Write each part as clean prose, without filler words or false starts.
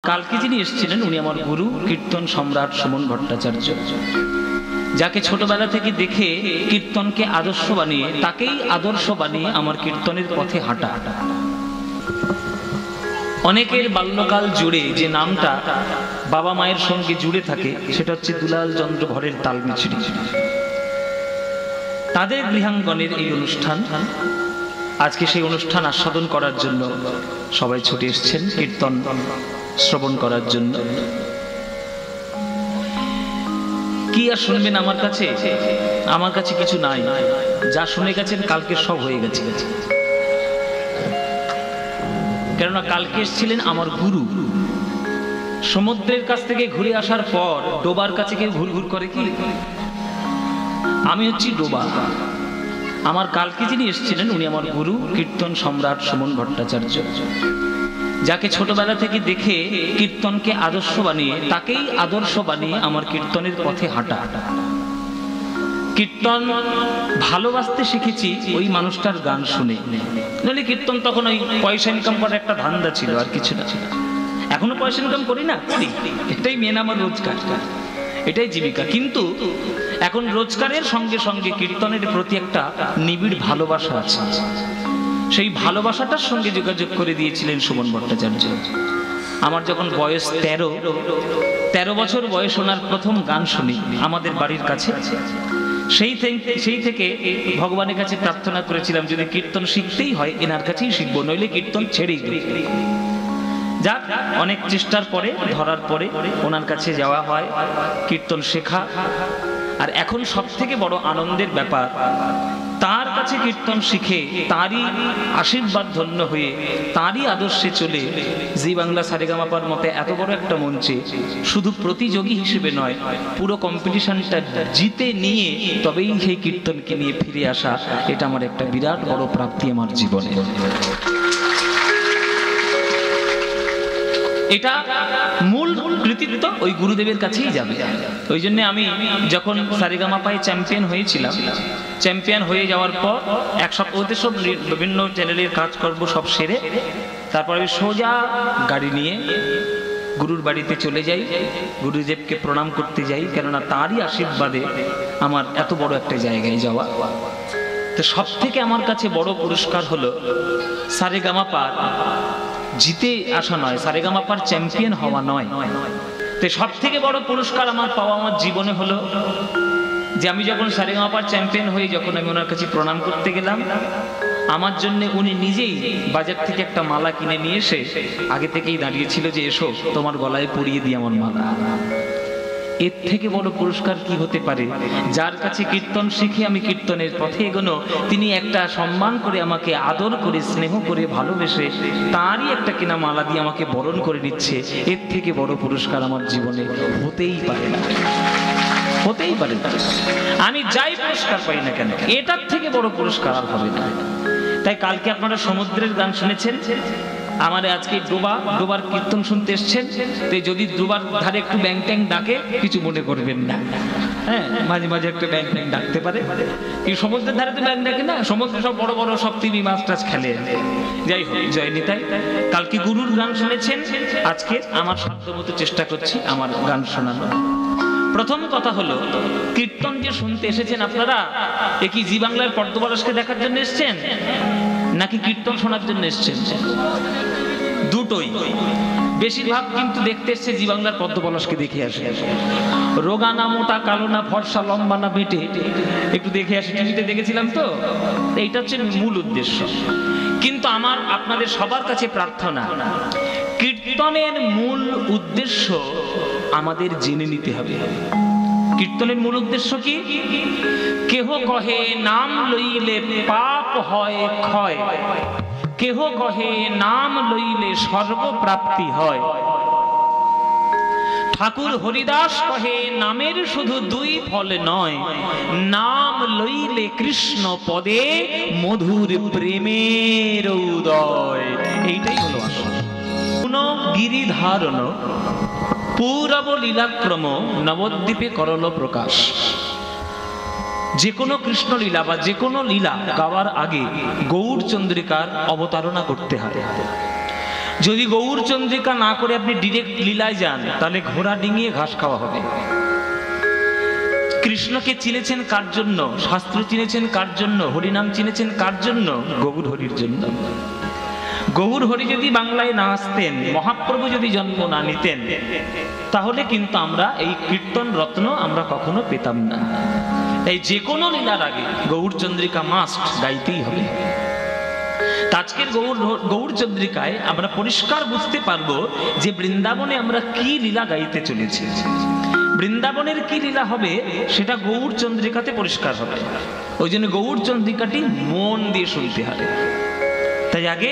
কালকে যিনি এসেছিলেন উনি আমার গুরু কীর্তন সম্রাট সুমন ভট্টাচার্য, যাকে ছোটবেলা থেকে দেখে কীর্তনকে আদর্শ বানিয়ে তাকেই আদর্শ বানিয়ে আমার কীর্তনের পথে হাঁটা। অনেকের বাল্যকাল জুড়ে যে নামটা বাবা মায়ের সঙ্গে জুড়ে থাকে সেটা হচ্ছে দুলাল চন্দ্র ভরের তালমিছড়ি। তাদের গৃহাঙ্গনের এই অনুষ্ঠান, আজকে সেই অনুষ্ঠান আস্বাদন করার জন্য সবাই ছুটে এসেছেন কীর্তন শ্রবণ করার জন্য। কি আর শুনবেন আমার কাছে কিছু নাই, যা শুনে গেছেন কালকে সব হয়ে গেছে। কেননা কালকে এসেছিলেন আমার গুরু। সমুদ্রের কাছ থেকে ঘুরে আসার পর ডোবার কাছে কেউ ঘুর ঘুর করে কি? আমি হচ্ছি ডোবা। আমার কালকে যিনি এসেছিলেন উনি আমার গুরু কীর্তন সম্রাট সুমন ভট্টাচার্য, যাকে ছোটবেলা থেকে দেখে কীর্তনকে আদর্শ বানিয়ে তাকেই আদর্শ বানিয়ে আমার কীর্তনের পথে হাঁটা। কীর্তন ভালোবাসতে শিখেছি ওই মানুষটার গান শুনে। নইলে কীর্তন তখন ওই পয়সা ইনকাম করার একটা ধান্দা ছিল, আর কিছু না। এখনো পয়সা ইনকাম করি না, করি, এটাই মেন আমার রোজগার, এটাই জীবিকা। কিন্তু এখন রোজগারের সঙ্গে সঙ্গে কীর্তনের প্রতি একটা নিবিড় ভালোবাসা আছে। সেই ভালোবাসাটার সঙ্গে যোগাযোগ করে দিয়েছিলেন সুমন ভট্টাচার্য। আমার যখন বয়স 13 বছর বয়স, ওনার প্রথম গান শুনি আমাদের বাড়ির কাছে। সেই থেকে ভগবানের কাছে প্রার্থনা করেছিলাম যদি কীর্তন শিখতেই হয় এনার কাছেই শিখবো, নইলে কীর্তন ছেড়েই দেব। যাক, অনেক চেষ্টার পরে ধরার পরে ওনার কাছে যাওয়া হয়, কীর্তন শেখা। আর এখন সব থেকে বড় আনন্দের ব্যাপার, তার কাছে কীর্তন শিখে তারই আশীর্বাদ ধন্য হয়ে তারই আদর্শে চলে জি বাংলা সারেগামাপার মতে এত বড় একটা মঞ্চে শুধু প্রতিযোগী হিসেবে নয়, পুরো কম্পিটিশনটা জিতে নিয়ে তবেই সেই কীর্তনকে নিয়ে ফিরে আসা, এটা আমার একটা বিরাট বড় প্রাপ্তি আমার জীবনে। এটা মূল কৃতিত্ব ওই গুরুদেবের কাছেই যাবে। ওই জন্য আমি যখন সারেগামাপায় চ্যাম্পিয়ন হয়েছিলাম, চ্যাম্পিয়ন হয়ে যাওয়ার পর এক সপ্তাহ সব বিভিন্ন চ্যানেলের কাজ করব সব সেরে, তারপর আমি সোজা গাড়ি নিয়ে গুরুর বাড়িতে চলে যাই, গুরুদেবকে প্রণাম করতে যাই, কেননা তারই আশীর্বাদে আমার এত বড় একটা জায়গায় যাওয়া। তো সব থেকে আমার কাছে বড় পুরস্কার হলো সারেগামাপার জিতে আসা নয়, সারেগামাপার চ্যাম্পিয়ন হওয়া নয়। তো সব থেকে বড় পুরস্কার আমার পাওয়া আমার জীবনে হলো যে আমি যখন সারেগামাপার চ্যাম্পিয়ন হয়ে যখন আমি ওনার কাছে প্রণাম করতে গেলাম, আমার জন্য উনি নিজেই বাজার থেকে একটা মালা কিনে নিয়ে এসে আগে থেকেই দাঁড়িয়েছিল যে এসো তোমার গলায় পরিয়ে দিই আমার মালা। এর থেকে বড় পুরস্কার কি হতে পারে? যার কাছে কীর্তন শিখে আমি কীর্তনের পথে এগোনো, তিনি একটা সম্মান করে আমাকে আদর করে স্নেহ করে ভালোবেসে তারই একটা কিনা মালা দিয়ে আমাকে বরণ করে নিচ্ছে। এর থেকে বড় পুরস্কার আমার জীবনে হতেই পারে না, হতেই পারে না। আমি যাই পুরস্কার পাই না কেন, এটার থেকে বড় পুরস্কার আর হবে না। তাই কালকে আপনারা সমুদ্রের গান শুনেছেন, আমার আজকে ডোবার কীর্তন শুনতে এসছেন। যদি ডোবার ধারে একটু ব্যাং ট্যাং ডাকে কিছু মনে করবেন না, হ্যাঁ, মাঝে মাঝে একটু ব্যাং ট্যাং ডাকতে পারে। কি সমুদ্রের ধারে তো ব্যাং ডাকে না, সমুদ্রে সব বড় বড় সব তিমি মাছ টাছ খেলে। যাই হোক, জয় নিতাই। কালকে গুরুর গান শুনেছেন, আজকে আমার সাধ্য মতো চেষ্টা করছি আমার গান শোনানো। প্রথম কথা হলো, কীর্তন যে শুনতে এসেছেন আপনারা, এ কি জি বাংলার পদ্মপলাশকে দেখার জন্য এসছেন নাকি কীর্তন শোনার জন্য এসছেন? দুটোই। বেশিরভাগ কিন্তু দেখতে এসছে জি বাংলার পদ্মপলাশকে দেখে আসে। রোগা না মোটা, কালো না ফর্সা, লম্বা না বেটে, একটু দেখে আসে, টিভিতে দেখেছিলাম তো। এইটা হচ্ছে মূল উদ্দেশ্য। কিন্তু আমার আপনাদের সবার কাছে প্রার্থনা, কীর্তনের মূল উদ্দেশ্য আমাদের জেনে নিতে হবে। কীর্তনের মূল উদ্দেশ্য কি? কেহ কহে নাম লইলে পাপ হয় ক্ষয়, কেহ কহে নাম লইলে স্বর্গপ্রাপ্তি হয়। ঠাকুর হরিদাস কহে নামের শুধু দুই ফল নয়, নাম লইলে কৃষ্ণ পদে মধুর প্রেমের উদয়। এইটাই হলো আসল। কোন গিরিধারণ পূরব লীলাক্রম নবদ্বীপে করল প্রকাশ। যে কোনো কৃষ্ণ লীলা বা যে কোনো লীলা গাওয়ার আগে গৌর চন্দ্রিকার অবতারণা করতে হয়। যদি গৌর চন্দ্রিকা না করে আপনি ডিরেক্ট লীলায় যান, তাহলে ঘোড়া ডিঙিয়ে ঘাস খাওয়া হবে। কৃষ্ণকে চিনেছেন কার জন্য? শাস্ত্র চিনেছেন কার জন্য? হরিনাম চিনেছেন কার জন্য? গৌর হরির জন্য। গৌর হরি যদি বাংলায় না আসতেন, মহাপ্রভু যদি জন্ম না নিতেন, তাহলে কিন্তু আমরা এই কীর্তন রত্ন আমরা কখনো পেতাম না। এই যে কোনো লীলার আগে গৌর চন্দ্রিকা মাস্ট গাইতেই হবে। আজকের গৌর চন্দ্রিকায় আমরা পরিষ্কার বুঝতে পারবো যে বৃন্দাবনে আমরা কি লীলা গাইতে চলেছি। বৃন্দাবনের কি লীলা হবে সেটা গৌর চন্দ্রিকাতে পরিষ্কার হবে। ওই জন্য গৌর চন্দ্রিকাটি মন দিয়ে শুনতে হবে। তাই আগে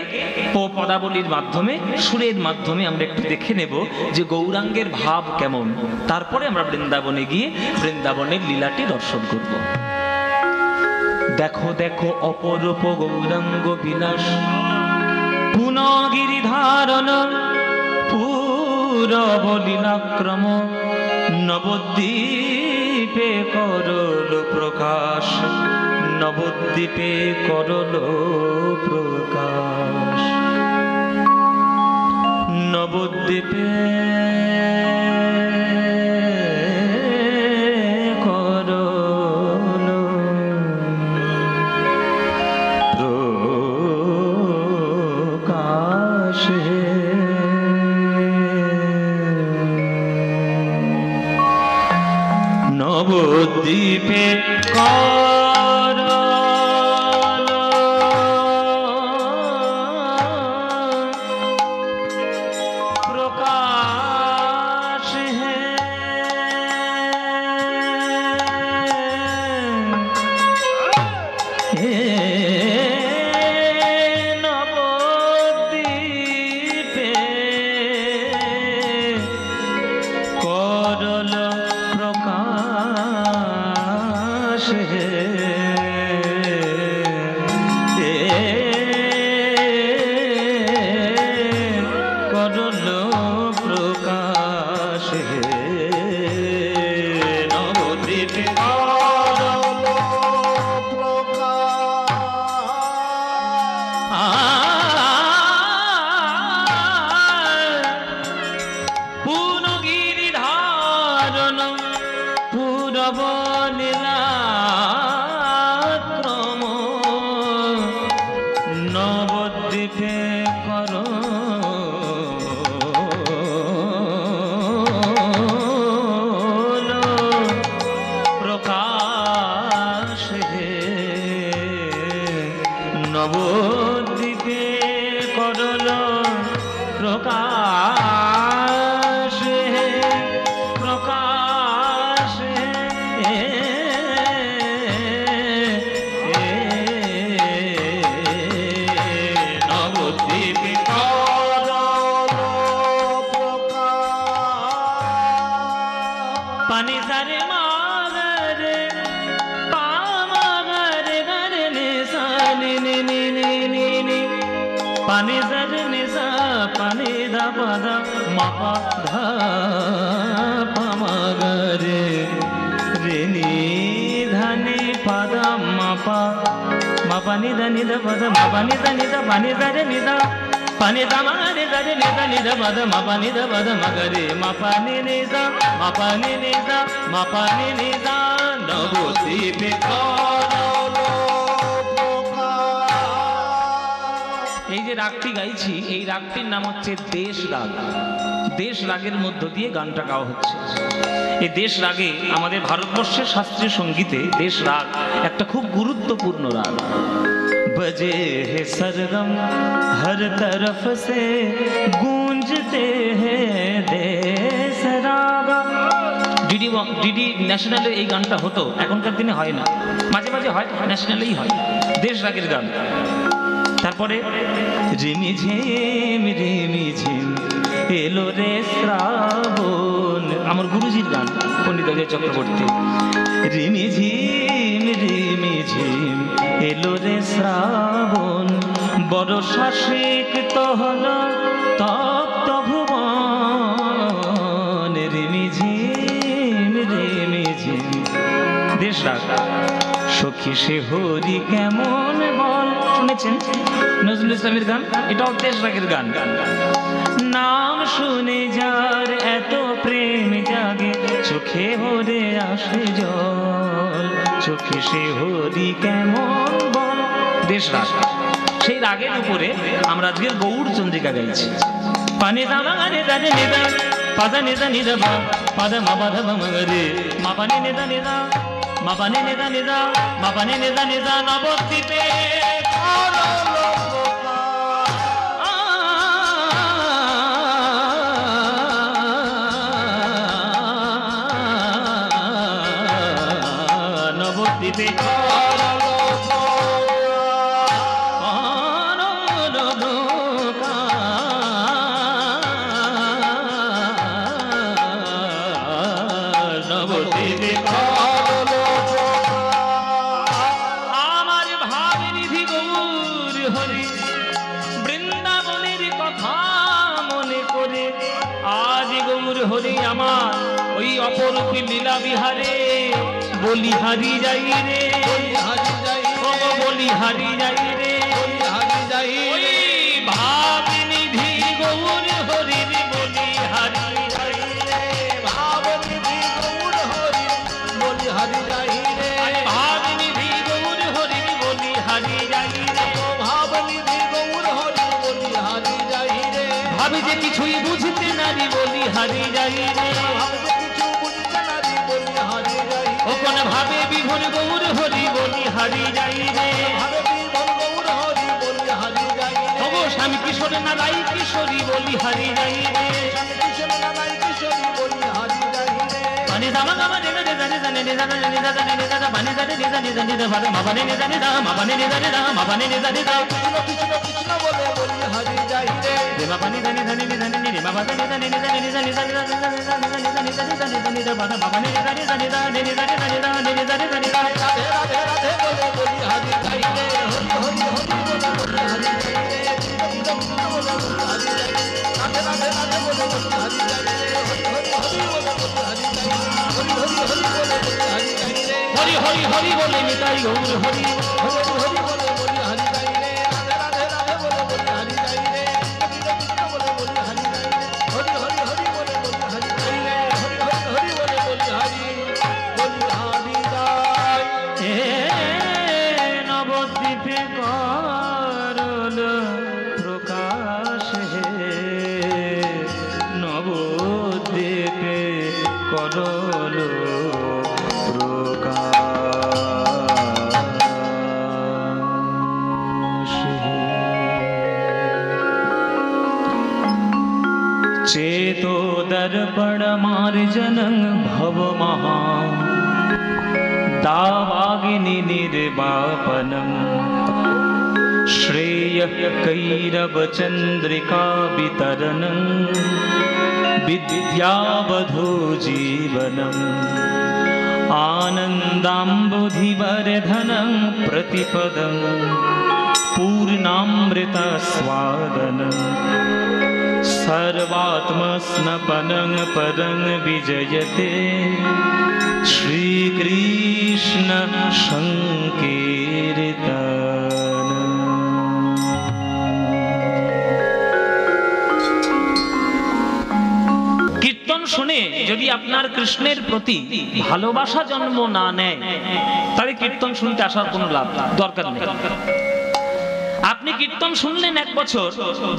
পদাবলীর মাধ্যমে, সুরের মাধ্যমে আমরা একটু দেখে নেব যে গৌরাঙ্গের ভাব কেমন, তারপরে আমরা বৃন্দাবনে গিয়ে বৃন্দাবনের লীলাটি দর্শন করব। দেখো দেখো অপরূপ গৌরাঙ্গ বিলাস, পুনগিরি ধারণ পূরব লীলাক্রম, নবদ্বীপে করল প্রকাশ, নবদ্বীপে করল প্রকাশ, নবদ্বীপে করল প্রকাশ। নবদ্বীপে নবদ্বীপে করল প্রকাশ, প্রকাশ নবদ্বীপে করল প্রকাশ। পানি সারে মাগরে পামাগরে গরে নিসানি নি নি নি নি, পানি সারে নিসা পানি দা পদা মাপা ধা পামাগরে রে নি ধানি পদা মাপা মাপা নি দা নি দা পদা মাপা নি দা পানি সারে নি দা পানি দা মারে সারে নি দা পদা মাপা নি দা পদা মগরে মাপা নি দা মাপা নি দা মাপা নি দা। নবদ্বীপে করল প্রকাশ। এই যে রাগটি গাইছি, এই রাগটির নাম হচ্ছে দেশ রাগ। দেশ রাগের মধ্য দিয়ে গানটা গাওয়া হচ্ছে। এই দেশ রাগে আমাদের ভারতবর্ষের শাস্ত্রীয় সঙ্গীতে দেশ রাগ একটা খুব গুরুত্বপূর্ণ রাগ। बजे है सरगम हर तरफ से गूंजते हैं देश राग। ডিডি ন্যাশনালে এই গানটা হতো, এখনকার দিনে হয় না, মাঝে মাঝে হয়, ন্যাশনালেই হয় দেশ রাগের গান। তারপরে রিমি ঝিম এলো রে শ্রাবণ, আমার গুরুজির গান পণ্ডিত অজয় চক্রবর্তী। রিমি ঝিম এলো রে শ্রাবণ, বর্ষা সিক্ত হলো তপ্ত ভুবন। রিমি ঝিম দেশ রাগ। সখী সে হরি কেমন বল, শুনেছেন নজরুল ইসলামের গান, এটাও 23 রাগের গান। নাম শুনে যার এত প্রেম জাগে, চোখে ভরে আসে জল, চোখে সে হরি কেমন বল। 23 রাগ, সেই রাগের উপরে আমরা আজকের গৌড় চন্দ্রিকা গাইছি। পানে দামা রে দানে নেদা পাদা নেদা নিদা বা পাদা মা বাধা মগরে মা পানে নেদা নেদা মা পানে নেদা নেদা মা পানে নেদা নেদা নবদ্বীপে নবদ্বীপে অপরূপী লীলা বিহারে বলি হারি যাই রে, বলি হারি যাই রে, ভাবনিধি গৌর হরির বলি হারি যাই রে, ভাবনিধি গৌর হরির বলি হারি যাই রে, ভাবনিধি গৌর হরির বলি হারি যাই রে, ভাবনিধি গৌর হরির বলি হারি যাই রে, ভাবি যে কিছুই বুঝতে নারি বলি হারি যাই রে, ওখানে ভাবে বিভোর গৌর হরি বলি হারি যাই রে, তবু স্বামী কিশোর না রাই কিশোরী বলি হারি যাই রে, পানি দামা গামা রে রে জানে জানে রে জানে রে জানে রে জানে পানি জানে রে জানে জানে রে ভাবে মা পানি রে জানে দা মা পানি রে জানে দা মা পানি রে জানে দা কৃষ্ণ কৃষ্ণ বলে বলি হারি যাই রে, রে মা পানি জানে জানে রে জানে রে মা পানি জানে রে জানে রে জানে জানে জানে জানে জানে জানে জানে রে বাবা মা পানি রে জানে জানে দা রে জানে জানে দা রে জানে জানে দা রাধে রাধে রাধে বলে বলি হারি যাই রে, হরি হরি হরি বলে বলি হারি যাই রে, কৃষ্ণ কৃষ্ণ বলে বলি হারি যাই রে, রাধে রাধে রাধে বলে বলি হারি যাই রে, হরি হরি হরি বলে বলি হারি যাই রে, হরি হরি হরি বলে বলি হারি যাই রে, হরি হরি হরি বলে নিতাই গৌর হরি, হরি হরি বলে বলি হারি যাই রে, রাধে রাধে রাধে বলে বলি হারি যাই রে, কৃষ্ণ কৃষ্ণ বলে বলি হারি যাই রে, হরি হরি হরি বলে বলি হারি যাই রে, হরি হরি হরি বলে বলি হারি যাই হে। নবদ্বীপে করল প্রকাশ হে, নবদ্বীপে করল প্রকাশ হে। चेतो दर्पण मार्जनं भव महा दावाग्नि निर्वापनं श्रेयः कैरव चन्द्रिका वितरणं विद्यावधो जीवनम् आनन्दाम्बुधिवर्धनं प्रतिपदं पूर्णामृतस्वादनं सर्वात्मस्नपनं परं विजयते श्रीकृष्ण संकीर्तन। কীর্তন শুনে যদি আপনার কৃষ্ণের প্রতি ভালোবাসা জন্ম না নেয় তাহলে কীর্তন শুনতে আসার কোনো লাভ দরকার নেই। আপনি কীর্তন শুনলেন 1 বছর,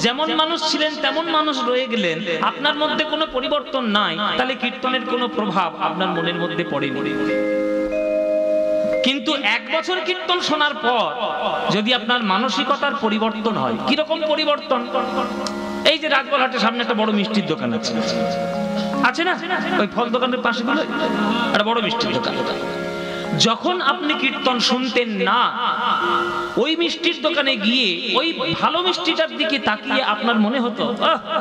যেমন মানুষ ছিলেন তেমন মানুষ রয়ে গেলেন, আপনার মধ্যে কোনো পরিবর্তন নাই, তাহলে কীর্তনের কোনো প্রভাব আপনার মনের মধ্যে পড়েনি। কিন্তু 1 বছর কীর্তন শোনার পর যদি আপনার মানসিকতার পরিবর্তন হয়, কিরকম পরিবর্তন? এই যে রাজবলহাটের সামনে একটা বড় মিষ্টির দোকান আছে, আছে না? ওই ফল দোকানের পাশে গুলো একটা বড় মিষ্টির দোকান। যখন আপনি কীর্তন শুনতেন না, ওই মিষ্টির দোকানে গিয়ে ওই ভালো মিষ্টিটার দিকে তাকিয়ে আপনার মনে হতো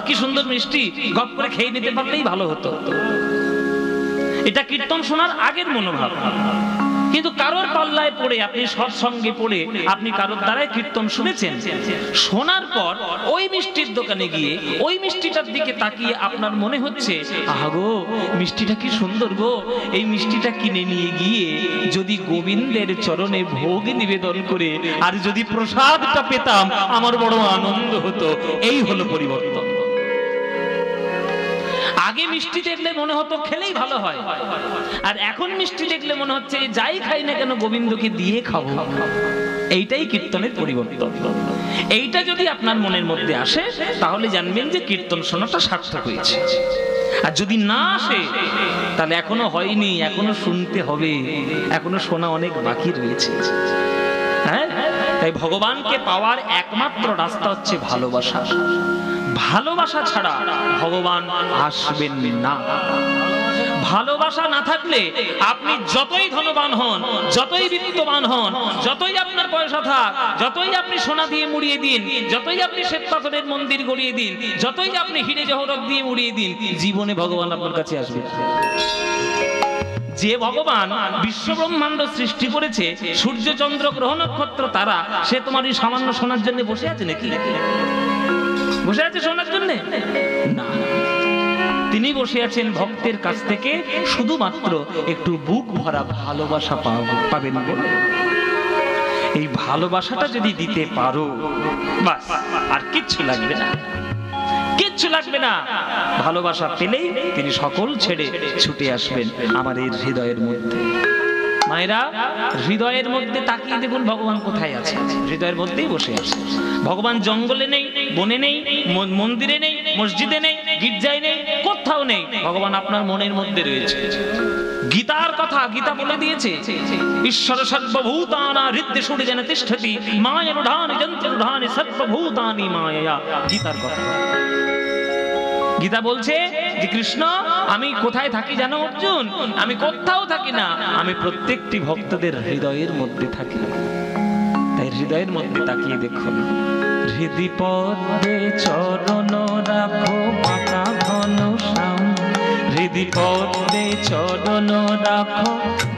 কি সুন্দর মিষ্টি, গপ করে খেয়ে নিতে পারলেই ভালো হতো। এটা কীর্তন শোনার আগের মনোভাব। কিন্তু কারোর পাল্লায় পড়ে, আপনি সৎসঙ্গে পড়ে আপনি কারোর দ্বারাই কীর্তন শুনেছেন, শোনার পর ওই মিষ্টির দোকানে গিয়ে ওই মিষ্টিটার দিকে তাকিয়ে আপনার মনে হচ্ছে, আহা গো মিষ্টিটা কি সুন্দর গো, এই মিষ্টিটা কিনে নিয়ে গিয়ে যদি গোবিন্দের চরণে ভোগ নিবেদন করে আর যদি প্রসাদটা পেতাম আমার বড় আনন্দ হতো। এই হলো পরিবর্তন। আগে মিষ্টি দেখলে মনে হতো খেলেই ভালো হয়, আর এখন মিষ্টি দেখলে মনে হচ্ছে যাই খাই না কেন গোবিন্দকে দিয়ে খাবো। এইটাই কীর্তনের পরিবর্তন। এইটা যদি আপনার মনের মধ্যে আসে তাহলে জানবেন যে কীর্তন শোনাটা সার্থক হয়েছে। আর যদি না আসে তাহলে এখনো হয়নি, এখনো শুনতে হবে, এখনো শোনা অনেক বাকি রয়েছে। হ্যাঁ, তাই ভগবানকে পাওয়ার একমাত্র রাস্তা হচ্ছে ভালোবাসা। ভালোবাসা ছাড়া ভগবান আসবেন না। ভালোবাসা না থাকলে আপনি যতই ধনবান হন, যতই বিত্তবান হন, যতই আপনার পয়সা থাক, যতই আপনি সোনা দিয়ে মুড়িয়ে দিন, যতই আপনি শ্বেত পাথরের মন্দির গড়িয়ে দিন, যতই আপনি হিরে জহরত দিয়ে মুড়িয়ে দিন, জীবনে ভগবান আপনার কাছে আসবে। যে ভগবান বিশ্ব ব্রহ্মাণ্ড সৃষ্টি করেছে, সূর্য চন্দ্র গ্রহ নক্ষত্র তারা, সে তোমার এই সামান্য শোনার জন্য বসে আছে নাকি? বসে আছে শোনার জন্য? না, তিনি বসে আছেন ভক্তের কাছ থেকে শুধুমাত্র একটু বুক ভরা ভালোবাসা পাবেন বলে। এই ভালোবাসাটা যদি দিতে পারো, বাস আর কিচ্ছু লাগবে না, কিচ্ছু লাগবে না। ভালোবাসা পেলেই তিনি সকল ছেড়ে ছুটে আসবেন আমার এই হৃদয়ের মধ্যে। মায়েরা, হৃদয়ের মধ্যে তাকিয়ে দেখুন ভগবান কোথায় আছে। হৃদয়ের মধ্যেই বসে আছে ভগবান। জঙ্গলে নেই, বনে নেই, মন্দিরে নেই, মসজিদে নেই, গির্জায় নেই, কোথাও নেই, ভগবান আপনার মনের মধ্যে রয়েছে। গীতার কথা গীতা বলে দিয়েছে, ঈশ্বর সর্বভূতানা হৃদ্যে যেন তিষ্ঠতি মায়ারূঢ়ানি যন্ত্ররূঢ়ানি সর্বভূতানি মায়া। গীতার কথা। গীতা বলছে যে কৃষ্ণ আমি কোথায় থাকি জানো অর্জুন? আমি কোথাও থাকি না, আমি প্রত্যেকটি ভক্তদের হৃদয়ের মধ্যে থাকি। তাই হৃদয়ের মধ্যে তাকিয়ে দেখুন, হৃদি পদ্মে চরণ রাখো বাঁকা ঘন শ্যাম, হৃদি পদ্মে চরণ রাখো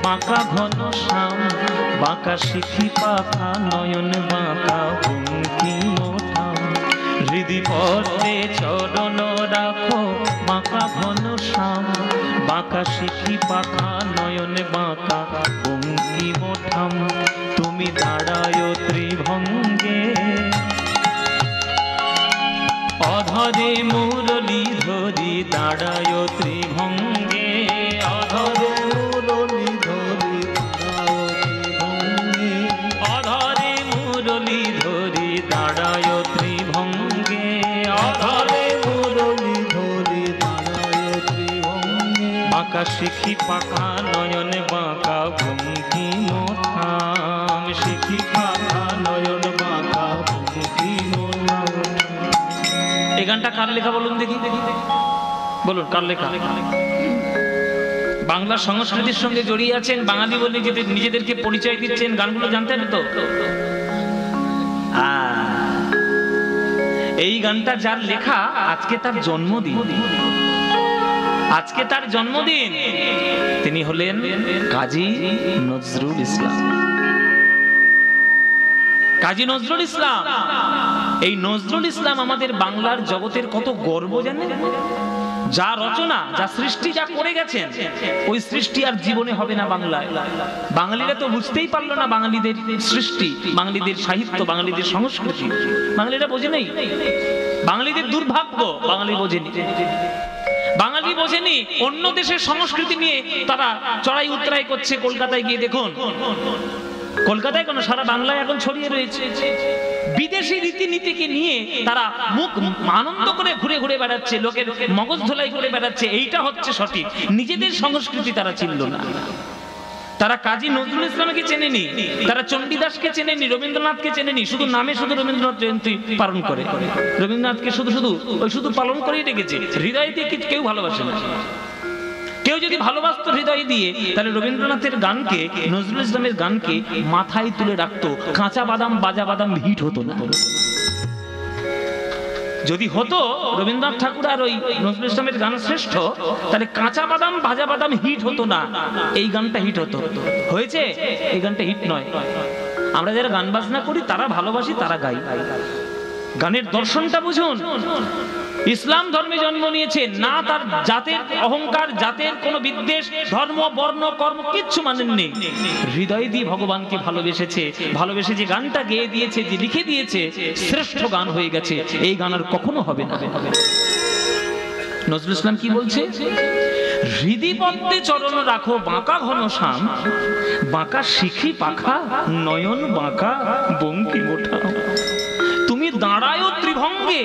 বাঁকা ঘন শ্যাম, বাঁকা শিখি পাখা নয়ন বাঁকা ভঙ্গি মোঠাম, হৃদি পদ্মে চরণ রাখো বাঁকা ঘন শ্যাম, বাঁকা শিখি পাখা নয়ন বাঁকা ভঙ্গি মোঠাম, তুমি দাঁড়ায় ত্রিভঙ্গে অধরে মুরলী ধরি, দাঁড়ায় ত্রিভঙ্গে অধরে মুরলী ধরি, অধরে মুরলী ধরি দাঁড়ায় ত্রিভঙ্গে, অধরে মুরলী ধরি দাঁড়ায় ত্রিভঙ্গে, বাঁকা শিখি পাখা নয়ন বাঁকা ভঙ্গি মোঠাম, শিখি পাখা নয়ন বাঁকা ভঙ্গি মোঠাম। এই গানটা কার লেখা বলুন দেখি? বলুন কার লেখা? বাংলা সংস্কৃতির সঙ্গে জড়িয়ে আছেন, বাঙালি বলে নিজেদেরকে পরিচয় দিচ্ছেন, গানগুলো জানতেন তো? এই গানটা যার লেখা, আজকে তার জন্মদিন। আজকে তার জন্মদিন। তিনি হলেন কাজী নজরুল ইসলাম। কাজী নজরুল ইসলাম। এই নজরুল ইসলাম আমাদের বাংলার জগতের কত গর্ব জানেন? যা রচনা, যা সৃষ্টি, যা করে গেছেন, ওই সৃষ্টি আর জীবনে হবে না বাংলায়। বাঙালিরা তো বুঝতেই পারলো না বাঙালিদের সৃষ্টি, বাঙালিদের সাহিত্য, বাঙালিদের সংস্কৃতি। বাঙালিরা বোঝে নেই। বাঙালিদের দুর্ভাগ্য, বাঙালি বোঝেনি। বাঙালি বোঝেনি অন্য দেশের সংস্কৃতি নিয়ে তারা চড়াই উতরাই করছে। কলকাতায় গিয়ে দেখুন, কলকাতায় কেন সারা বাংলায় এখন ছড়িয়ে রয়েছে। বিদেশি রীতিনীতিকে নিয়ে তারা মুখ আনন্দ করে ঘুরে ঘুরে বেড়াচ্ছে, লোকের মগজ ধোলাই করে বেড়াচ্ছে। এইটা হচ্ছে সঠিক। নিজেদের সংস্কৃতি তারা চিনল না। তারা কাজী নজরুল ইসলামকে চেনেনি, তারা চণ্ডীদাসকে চেনেনি, রবীন্দ্রনাথকে চেনেনি। শুধু নামে শুধু রবীন্দ্রনাথ জয়ন্তী পালন করে, রবীন্দ্রনাথকে শুধু পালন করেই রেখেছে। হৃদয় দিয়ে কেউ ভালোবাসে না। কেউ যদি ভালোবাসত হৃদয় দিয়ে, তাহলে রবীন্দ্রনাথের গানকে, নজরুল ইসলামের গানকে মাথায় তুলে রাখতো। কাঁচা বাদাম, বাজা বাদাম হিট হতো না। যদি হতো রবীন্দ্রনাথ ঠাকুর আর ওই নজরুল ইসলামের গান শ্রেষ্ঠ, তাহলে কাঁচা বাদাম ভাজা বাদাম হিট হতো না, এই গানটা হিট হতো। হয়েছে? এই গানটা হিট নয়। আমরা যারা গান বাজনা করি তারা ভালোবাসি, তারা গাই। গানের দর্শনটা বুঝুন। ইসলাম ধর্মে জন্ম নিয়েছে না, তার জাতের অহংকার, জাতের কোনো বিদ্বেষ, ধর্ম বর্ণ কর্ম কিচ্ছু মানেননি। হৃদয় দিয়ে ভগবানকে ভালোবেসেছে, ভালোবেসে যে গানটা গেয়ে দিয়েছে, যে লিখে দিয়েছে, শ্রেষ্ঠ গান হয়ে গেছে। এই গান আর কখনো হবে না। নজরুল ইসলাম কি বলছে? হৃদি পদ্মে চরণ রাখো বাঁকা ঘন শ্যাম, বাঁকা শিখি পাখা নয়ন বাঁকা বঙ্কি মোঠা। তুমি দাঁড়ায় ত্রিভঙ্গে,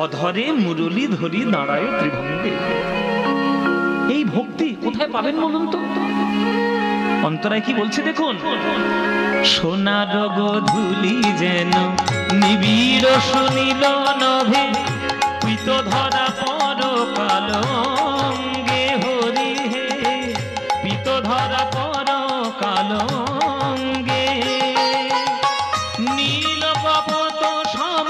অধরে মুরলি ধরি দাঁড়ায় ত্রিভঙ্গে। এই ভক্তি কোথায় পাবেন বলুন তো? অন্তরায় কি বলছে দেখুন। সোনার গোধূলি যেন নিবিড় সুনীল নভে, পিত ধরা পর কালঙ্গে হরি হে, পিত ধরা পর কালঙ্গে। নীল কপত সম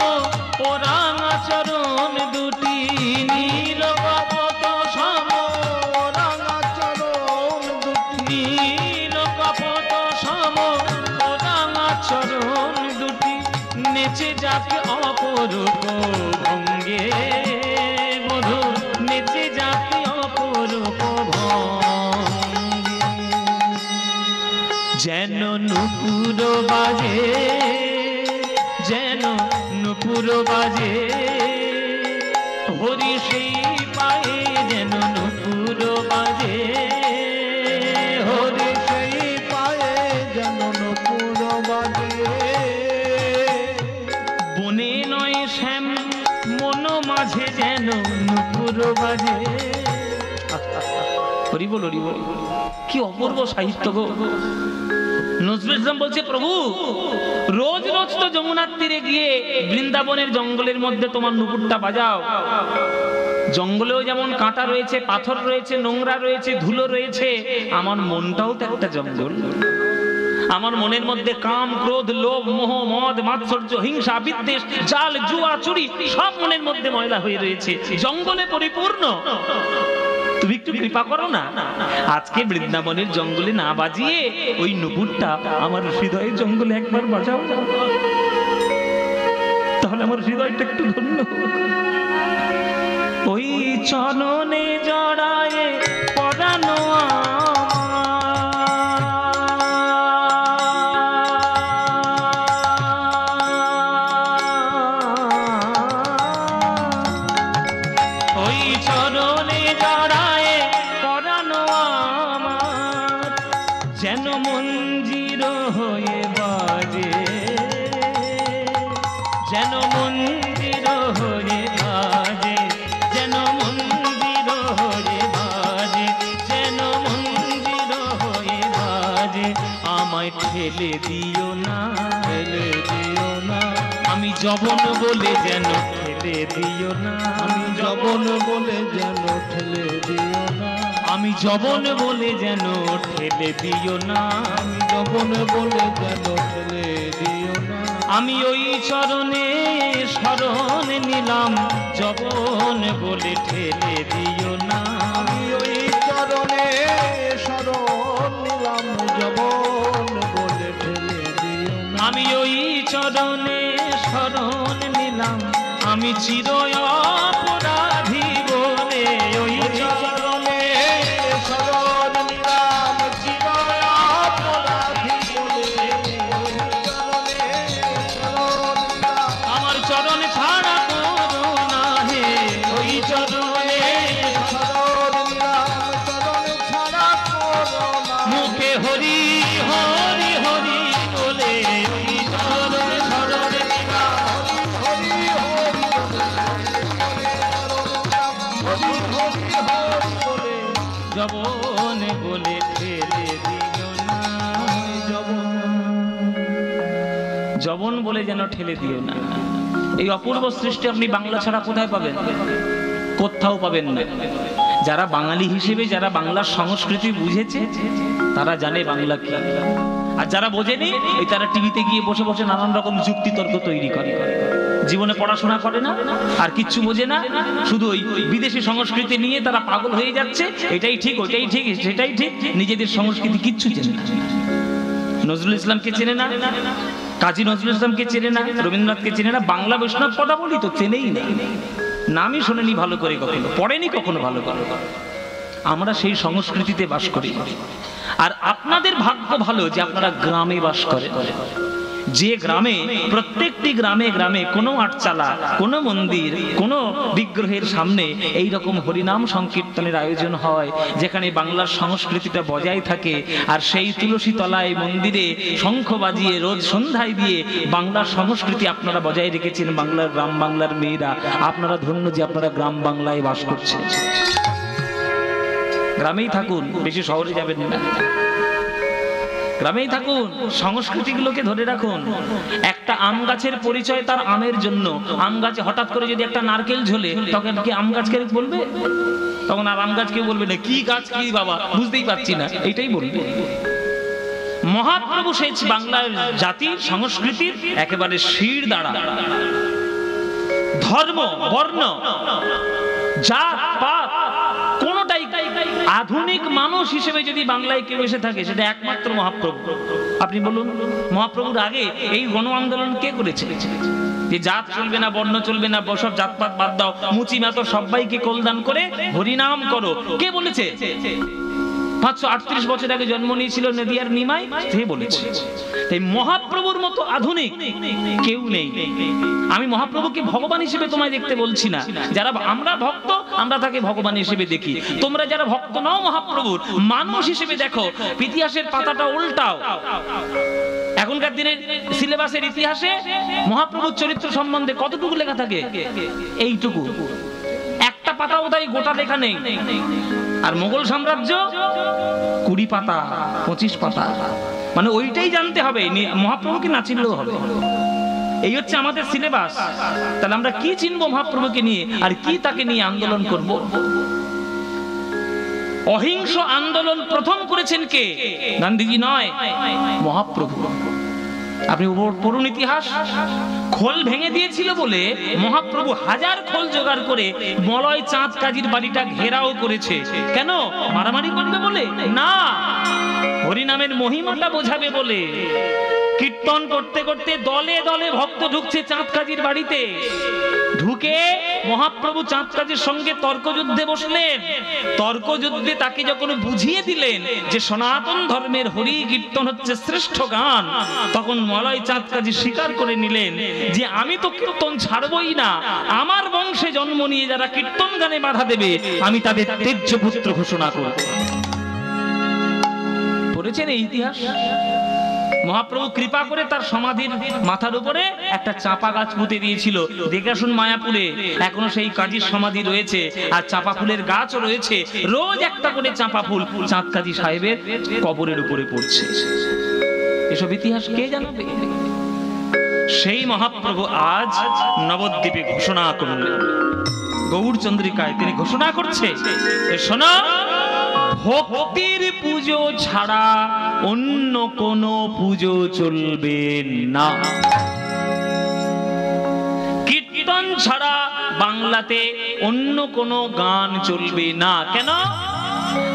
ওরাঙা চরণ দুটি, নীল কপত সম ওরাঙা চরণ দুটি, নীল কপত সম ওরাঙা চরণ দুটি, নেচে যাকে অপরূপ ভঙ্গে মধু, নেচে যাকে অপরূপ ভঙ্গে। যেন নুপুর বাজে, যেন নুপুর বাজে হরি সেই পায়ে, যেন নুপুর বাজে হরি সেই পায়ে, যেন নুপুর বাজে। বনে নয় শ্যাম মন মাঝে যেন নুপুর বাজে। হরি বল, হরি বল। কি অপূর্ব সাহিত্য গো। নজরুল ইসলাম বলছে, প্রভু রোজ রোজ তো যমুনার তীরে গিয়ে বৃন্দাবনের জঙ্গলের মধ্যে তোমার নুপুরটা বাজাও। জঙ্গলেও যেমন কাঁটা রয়েছে, পাথর রয়েছে, নোংরা রয়েছে, ধুলো রয়েছে, আমার মনটাও তো একটা জঙ্গল। আমার মনের মধ্যে কাম, ক্রোধ, লোভ, মোহ, মদ, মাৎসর্য, হিংসা, বিদ্বেষ, জাল, জুয়া, চুরি সব মনের মধ্যে ময়লা হয়ে রয়েছে, জঙ্গলে পরিপূর্ণ। তুমি একটু কৃপা করো না, আজকে বৃন্দাবনের জঙ্গলে না বাজিয়ে ওই নুপুরটা আমার হৃদয়ের জঙ্গলে একবার বাজাও, তাহলে আমার হৃদয়টা একটু ধন্য হোক। ওই চরণে জড়ায়ে পরানো যেন মঞ্জির হয়ে বাজে, যেন মঞ্জির হয়ে বাজে, যেন মঞ্জির হয়ে বাজে, যেন মঞ্জির হয়ে বাজে। আমায় ঠেলে দিও না, ঠেলে দিও না, আমি যবন বলে যেন ঠেলে দিও না, আমি যবন বলে যেন ঠেলে দিও না, আমি যবন বলে যেন ঠেলে দিও না, আমি যবন বলে যেন ঠেলে দিও না। আমি ওই চরণে শরণ নিলাম, যবন বলে ঠেলে দিও না, আমি ওই চরণে শরণ নিলাম, যবন বলে ঠেলে দিও না। আমি ওই চরণে শরণ নিলাম, আমি চির অপরাধী বলে ওই চরণে শরণ নিলাম, চির অপরাধী বলে ওই চরণে শরণ নিলাম। আমার চরণ ছাড়া করো না হে, ওই চরণে শরণ নিলাম, চরণ ছাড়া করো না। মুখে হরি হরি হরি বলে ওই চরণে শরণ নিলাম, হরি হরি যবন বলে ঠেলে দিও না, যবন বলে যেন ঠেলে দিও না। এই অপূর্ব সৃষ্টি আপনি বাংলা ছাড়া কোথায় পাবেন? কোথাও পাবেন না। যারা বাঙালি হিসেবে, যারা বাংলার সংস্কৃতি বুঝেছে, তারা জানে বাংলা কি। আর যারা বোঝেনি, তারা টিভিতে গিয়ে বসে বসে নানান রকম যুক্তি তর্ক তৈরি করে। জীবনে পড়াশোনা করে না, আর কিচ্ছু বোঝে না, শুধু ওই বিদেশি সংস্কৃতি নিয়ে তারা পাগল হয়ে যাচ্ছে, এটাই ঠিক, ওইটাই ঠিক, সেটাই ঠিক, নিজেদের সংস্কৃতি কিচ্ছু চেনে না। নজরুল ইসলামকে চেনে না, কাজী নজরুল ইসলামকে চেনে না, রবীন্দ্রনাথকে চেনে না, বাংলা বৈষ্ণব পদাবলী তো চেনেই না, নামই শোনেনি ভালো করে, কখনো পড়েনি কখনো ভালো করে। আমরা সেই সংস্কৃতিতে বাস করি। আর আপনাদের ভাগ্য ভালো যে আপনারা গ্রামে বাস করেন, যে গ্রামে, প্রত্যেকটি গ্রামে গ্রামে কোনো আটচালা, কোনো মন্দির, কোনো বিগ্রহের সামনে এই রকম হরিনাম সংকীর্তনের আয়োজন হয়, যেখানে বাংলার সংস্কৃতিটা বজায় থাকে। আর সেই তুলসী তলায় মন্দিরে শঙ্খ বাজিয়ে রোজ সন্ধ্যায় দিয়ে বাংলার সংস্কৃতি আপনারা বজায় রেখেছেন। বাংলার গ্রাম বাংলার মেয়েরা, আপনারা ধন্য যে আপনারা গ্রাম বাংলায় বাস করছেন। গ্রামেই থাকুন, বেশি শহরে যাবেন না, গ্রামেই থাকুন, সংস্কৃতিগুলোকে ধরে রাখুন। একটা আম গাছের পরিচয় তার আমের জন্য। আম গাছে হঠাৎ করে যদি একটা নারকেল ঝোলে, তখন কি আম গাছকে বলবে? তখন আর আম গাছ কেউ বলবে না, কি গাছ, কি বাবা, বুঝতেই পারছি না, এইটাই বলবে। মহাপ্রভু সেই বাংলার জাতির সংস্কৃতির একেবারে শির দাঁড়া। ধর্ম, বর্ণ, জাত পাত কোনটাই আধুনিক মানুষ হিসেবে যদি বাংলায় কেউ এসে থাকে, সেটা একমাত্র মহাপ্রভু। আপনি বলুন, মহাপ্রভুর আগে এই গণ আন্দোলন কে করেছে? যে জাত চলবে না, বর্ণ চলবে না, সব জাতপাত বাদ দাও, মুচি মাতো সবাইকে কল্যাণ করে হরিনাম করো, কে বলেছে? 538 বছর আগে জন্ম নিয়েছিল নদিয়ার নিমাই, সে বলেছে। এই মহাপ্রভুর মতো আধুনিক কেউ নেই। আমি মহাপ্রভুকে ভগবান হিসেবে তোমায় দেখতে বলছি না, যারা আমরা ভক্ত আমরা তাকে ভগবান হিসেবে দেখি। তোমরা যারা ভক্ত নাও মহাপ্রভুর, মানুষ হিসেবে দেখো। ইতিহাসের পাতাটা উল্টাও। এখনকার দিনের সিলেবাসের ইতিহাসে মহাপ্রভুর চরিত্র সম্বন্ধে কতটুকু লেখা থাকে? এইটুকু, একটা পাতাও তাই গোটা লেখা নেই। আর মোগল সাম্রাজ্য 20 পাতা 25 পাতা, মানে ওইটাই জানতে হবে, মহাপ্রভুকে না চিনলেও হবে। এই হচ্ছে আমাদের সিলেবাস। তাহলে আমরা কি চিনবো মহাপ্রভুকে নিয়ে, আর কি তাকে নিয়ে আন্দোলন করব? অহিংস আন্দোলন প্রথম করেছেন কে? গান্ধীজি নয়, মহাপ্রভু। আপনি পড়ুন ইতিহাস। খোল ভেঙে দিয়েছিল বলে মহাপ্রভু 1000 খোল জোগাড় করে মলয় চাঁদ কাজীর বাড়িটা ঘেরাও করেছে। কেন? মারামারি করবে বলে না, হরিনামের মহিমাটা বোঝাবে বলে। কীর্তন করতে করতে দলে দলে ভক্ত ঢুকছে চাঁদ কাজীর বাড়িতে। ঢুকে মহাপ্রভু চাঁদ কাজীর সঙ্গে তর্কযুদ্ধে বসলেন। তর্কযুদ্ধে তাকে যখন বুঝিয়ে দিলেন যে সনাতন ধর্মের হরি কীর্তন হচ্ছে শ্রেষ্ঠ গান, তখন মলয় চাঁদ কাজী স্বীকার করে নিলেন যে আমি তো কীর্তন ছাড়বই না। আমার বংশে জন্ম নিয়ে যারা কীর্তন গানে বাধা দেবে, আমি তাদের তেজ্য পুত্র ঘোষণা করব। পড়েছেন এই ইতিহাস? মহাপ্রভু কৃপা করে তার সমাধির মাথার উপরে একটা চাপা গাছ পুঁতে দিয়েছিল। দেখে আসুন মায়াপুরে এখনো সেই কাজীর সমাধি রয়েছে, আর চাপা ফুলের গাছও রয়েছে। রোজ একটা করে চাপা ফুল চাঁদ কাজী সাহেবের কবরের উপরে পড়ছে। এসব ইতিহাস কে জানাবে? সেই মহাপ্রভু আজ নবদ্বীপে ঘোষণা করলেন, গৌড় চন্দ্রিকায় তিনি ঘোষণা করছে, শোনো, ভক্তির পুজো ছাড়া অন্য কোনো পুজো চলবে না। কীর্তন ছাড়া বাংলাতে অন্য কোনো গান চলবে না। কেন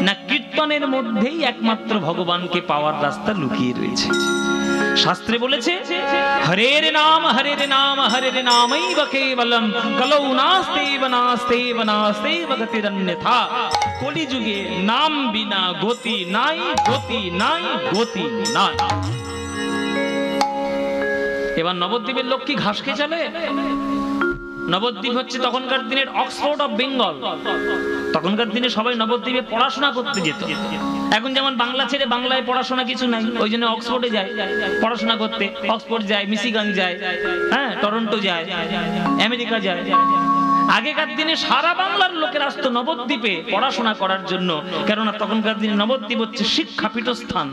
না? কীর্তনের মধ্যেই একমাত্র ভগবানকে পাওয়ার রাস্তা লুকিয়ে রয়েছে। শাস্ত্রে বলেছে, হরের নাম হরের নাম হরের নামৈব কেবলম কলৌ নাস্তেব নাস্তেব নাস্তেব গতিরন্যথা। কলিযুগে নাম বিনা গতি নাই, গতি নাই, গতি নাই। এবার নবদ্বীপের লোক কি ঘাস খেয়ে চলে? নবদ্বীপ হচ্ছে তখনকার দিনের অক্সফোর্ড অফ বেঙ্গল। তখনকার দিনে সবাই নবদ্বীপে পড়াশোনা করতে যেত। এখন যেমন বাংলা ছেড়ে বাংলায় পড়াশোনা কিছু নাই, ওই জন্য অক্সফোর্ডে যায় পড়াশোনা করতে। অক্সফোর্ড যায়, মিশিগান যায়, হ্যাঁ, টরন্টো যায়, আমেরিকা যায়। আগেকার দিনে সারা বাংলার লোকের আসতো নবদ্বীপে পড়াশোনা করার জন্য, কেননা তখনকার দিনে নবদ্বীপ হচ্ছে শিক্ষা পীঠস্থান।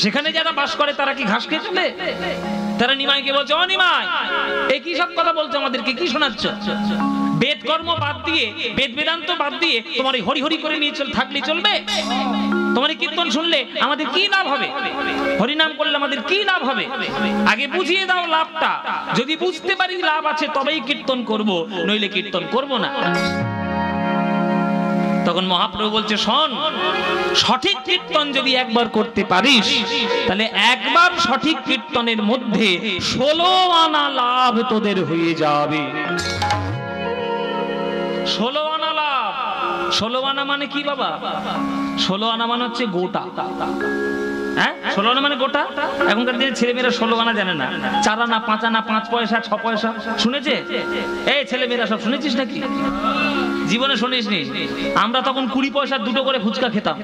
সেখানে যারা বাস করে তারা কি ঘাস খেয়ে চলে? তারা নিমাইকে বলছে, ও নিমাই, এই কি সব কথা বলছো, আমাদেরকে কি শোনাচ্ছ? বেদ কর্ম বাদ দিয়ে, বেদ বেদান্ত বাদ দিয়ে তোমার এই হরি হরি করে নিয়ে থাকলে চলবে? তোমার এই কীর্তন শুনলে আমাদের কি লাভ হবে, হরিনাম করলে আমাদের কি লাভ হবে, আগে বুঝিয়ে দাও লাভটা। যদি বুঝতে পারি লাভ আছে তবেই কীর্তন করব, নইলে কীর্তন করব না। তখন মহাপ্রভু বলছে, শোন, সঠিক কীর্তন যদি একবার করতে পারিস তাহলে একবার সঠিক কীর্তনের মধ্যে 16 আনা লাভ তোদের হয়ে যাবে। 16 আনা লাভ। 16 আনা মানে কি বাবা? 16 আনা মানে হচ্ছে গোটা। হ্যাঁ, 16 আনা মানে গোটা। এখনকার দিনে ছেলেমেয়েরা 16 আনা জানে না। 4 আনা, 5 আনা, 5 পয়সা, 6 পয়সা শুনেছে? এই ছেলেমেয়েরা সব শুনেছিস নাকি? জীবনে শুনিসনি? আমরা তখন 20 পয়সা 2টো করে ফুচকা খেতাম।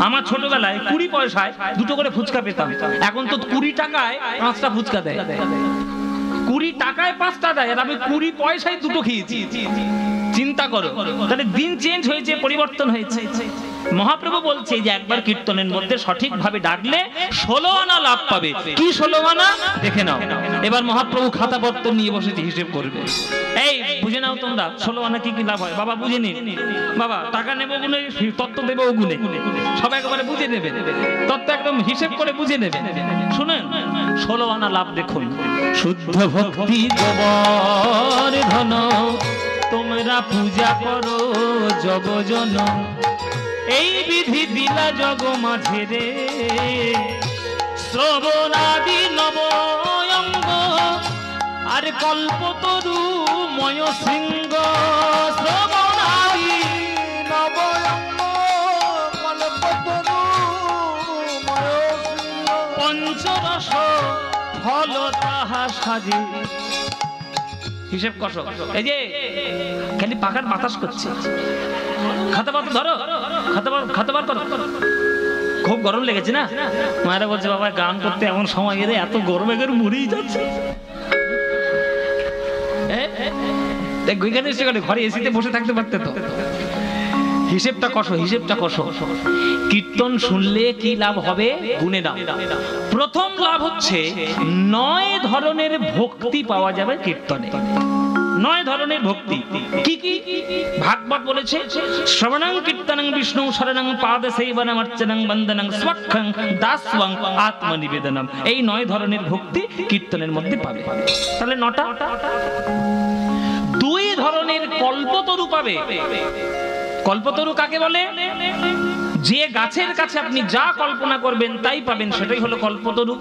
আমার ছোটবেলায় 20 পয়সায় 2টো করে ফুচকা পেতাম। এখন তো 20 টাকায় 5টা ফুচকা দেয়। 20 টাকায় 5টা দেয়, আর আমি 20 পয়সায় 2টো খেয়েছি। চিন্তা করো, তাহলে দিন চেঞ্জ হয়েছে, পরিবর্তন হয়েছে। মহাপ্রভু বলছে যে একবার কীর্তনের মধ্যে সঠিকভাবে ডাকলে 16 আনা লাভ পাবে। কি 16 আনা দেখে নাও। এবার মহাপ্রভু খাতা পত্র নিয়ে বসেছে, হিসেব করবে। এই বুঝে নাও তোমরা 16 আনা কি কি লাভ হয়। বাবা বুঝে নিন বাবা, টাকা নেবো গুনে, তত্ত্ব দেবো গুনে, সব একেবারে বুঝে নেবে, তত্ত্ব একদম হিসেব করে বুঝে নেবে। শুনেন 16 আনা লাভ দেখুন। শুদ্ধ ভক্তি গোবর্ধন তোমরা পূজা করো জগজন, এই বিধি দিলা জগ মাঝে রে, শ্রবণাদি নবয়ঙ্গ আর কল্পতরু ময় শৃঙ্গ। শ্রবণাদি নবয়ঙ্গ কল্পতরু ময় শৃঙ্গ, পঞ্চরস ফল তাহা সাজে। হিসেব কষো, এই যে খালি পাখার বাতাস করছে। খাতা পাতা ধরো, খাতা বার করো। খুব গরম লেগেছে না? মায়েরা বলছে বাবা গান করতে এমন সময় এলে এত গরমে করে মরেই যাচ্ছে। দেখ ওইখানে এসে ঘরে এসিতে বসে থাকতে পারতে তো। হিসেবটা কষো, হিসেবটা কষো। কীর্তন শুনলে কি লাভ হবে গুনে নাও। প্রথম লাভ হচ্ছে 9 ধরনের ভক্তি পাওয়া যাবে কীর্তনে। 9 ধরনের ভক্তি কি কি? ভাগবত বলেছে, শ্রবণং কীর্তনং বিষ্ণু শরণং পাদ সেবনং অর্চনং বন্দনং স্বক্ষং দাস্বং আত্মনিবেদনম। এই 9 ধরনের ভক্তি কীর্তনের মধ্যে পাবে। তাহলে 9টা। 2 ধরনের কল্পতরু পাবে। কল্পতরু কাকে বলে? যে গাছের কাছে আপনি যা কল্পনা করবেন তাই পাবেন, সেটাই হলো কল্পতরু।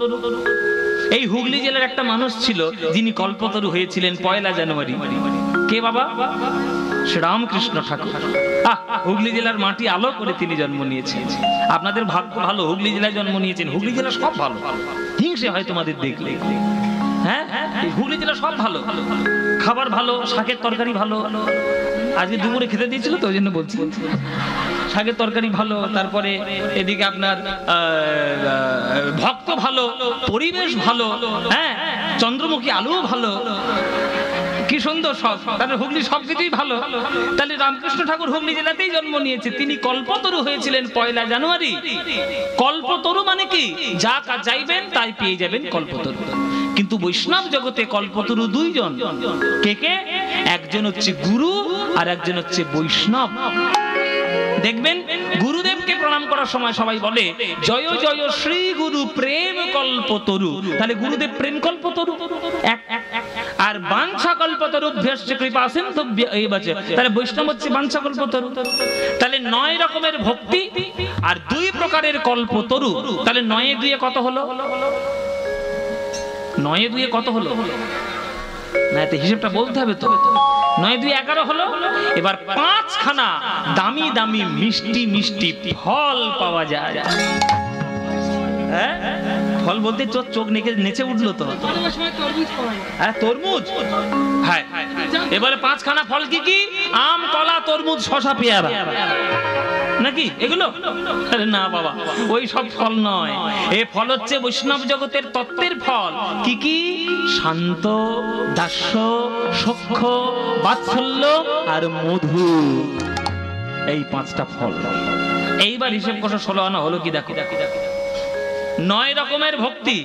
এই হুগলি জেলার একটা মানুষ ছিল যিনি কল্পতরু হয়েছিলেন 1 জানুয়ারি। কে বাবা? শ্রীরামকৃষ্ণ ঠাকুর। হুগলি জেলার মাটি আলো করে তিনি জন্ম নিয়েছেন। আপনাদের ভাগ্য ভালো, হুগলি জেলায় জন্ম নিয়েছেন। হুগলি জেলা সব ভালো, হিংসে হয় তোমাদের দেখলে। হ্যাঁ, হুগলি জেলা সব ভালো, খাবার ভালো, শাকের তরকারি ভালো। আজকে দুপুরে খেতে দিয়েছিল তো, ওই জন্য বলছি। শাকের তরকারি ভালো, তারপরে এদিকে আপনার ভক্ত ভালো, পরিবেশ ভালো, হ্যাঁ, চন্দ্রমুখী আলু ভালো, কি সুন্দর সব। তাহলে হুগলি সবকিছুই ভালো। তাহলে রামকৃষ্ণ ঠাকুর হুগলি জেলাতেই জন্ম নিয়েছে। তিনি কল্পতরু হয়েছিলেন 1 জানুয়ারি। কল্পতরু মানে কি? যা চাইবেন তাই পেয়ে যাবেন, কল্পতরু। কিন্তু বৈষ্ণব জগতে কল্পতরু 2 জন। কে কে? একজন হচ্ছে গুরু আর একজন হচ্ছে বৈষ্ণব। দেখবেন গুরুদেবকে প্রণাম করার সময় সবাই বলে জয় জয় শ্রী গুরু প্রেম কল্পতরু। তাহলে গুরুদেব প্রেম কল্পতরু এক। আর বাঞ্ছা কল্পতরু ভ্যস্য কৃপা সিন্ধুভ্য এইবাচ। তাহলে বৈষ্ণব হচ্ছে বাঞ্ছা কল্পতরু। তাহলে 9 রকমের ভক্তি আর 2 প্রকারের কল্পতরু। তাহলে 9 এ 2 কত হলো? 9 এ 2 কত হলো? না, এতে হিসেবটা বলতে হবে তো। 9 2 11 হলো। এবার 5খানা দামি দামি মিষ্টি মিষ্টি ফল পাওয়া যায়। হ্যাঁ, ফল বলতে চোখ নেচে উঠলো তো। হ্যাঁ, তরমুজ। হ্যাঁ, এবারে 5খানা ফল কি কি? আম, কলা, তরমুজ, শসা, পেয়ারা নাকি এগুলো? না বাবা, ওই সব ফল নয়। এ ফল হচ্ছে বৈষ্ণব জগতের তত্ত্বের ফল। কি কি? শান্ত, দাস্য, সখ্য, বাৎসল্য আর মধু। এই 5টা ফল। এইবার হিসেব করো 16 আনা হলো কি? দেখো 9 রকমের ভক্তি,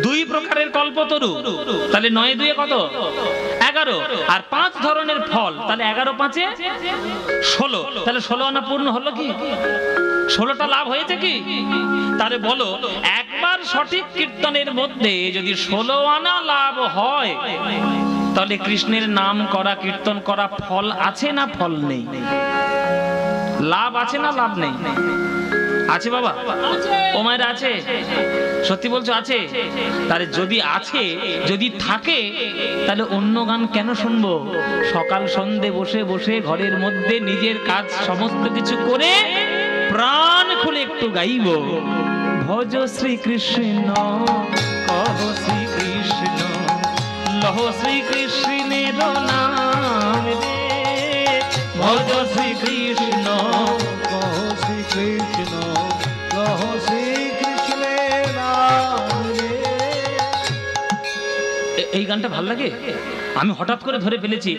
2 প্রকারের কল্পতরু। তাহলে 9 2 কত? 11। আর 5 ধরনের ফল। তাহলে 11 5 16। তাহলে 16 আনা পূর্ণ হলো কি? 16টা লাভ হয়েছে কি? তাহলে বলো, একবার সঠিক কীর্তনের মধ্যে যদি 16 আনা লাভ হয়, তাহলে কৃষ্ণের নাম করা, কীর্তন করা ফল আছে না ফল নেই? লাভ আছে না লাভ নেই? আছে বাবা, ও মায়েরা আছে? সত্যি বলছো আছে? তাহলে যদি আছে, যদি থাকে, তাহলে অন্য গান কেন শুনবো? সকাল সন্ধে বসে বসে ঘরের মধ্যে নিজের কাজ সমস্ত কিছু করে প্রাণ খুলে একটু গাইব, ভজ শ্রীকৃষ্ণ কহ শ্রীকৃষ্ণ লহ শ্রীকৃষ্ণের নাম রে, ভজ শ্রীকৃষ্ণ কহ শ্রীকৃষ্ণ কহ শ্রীকৃষ্ণের নাম রে। এই গানটা ভাল লাগে, আমি হঠাৎ করে ধরে ফেলেছি।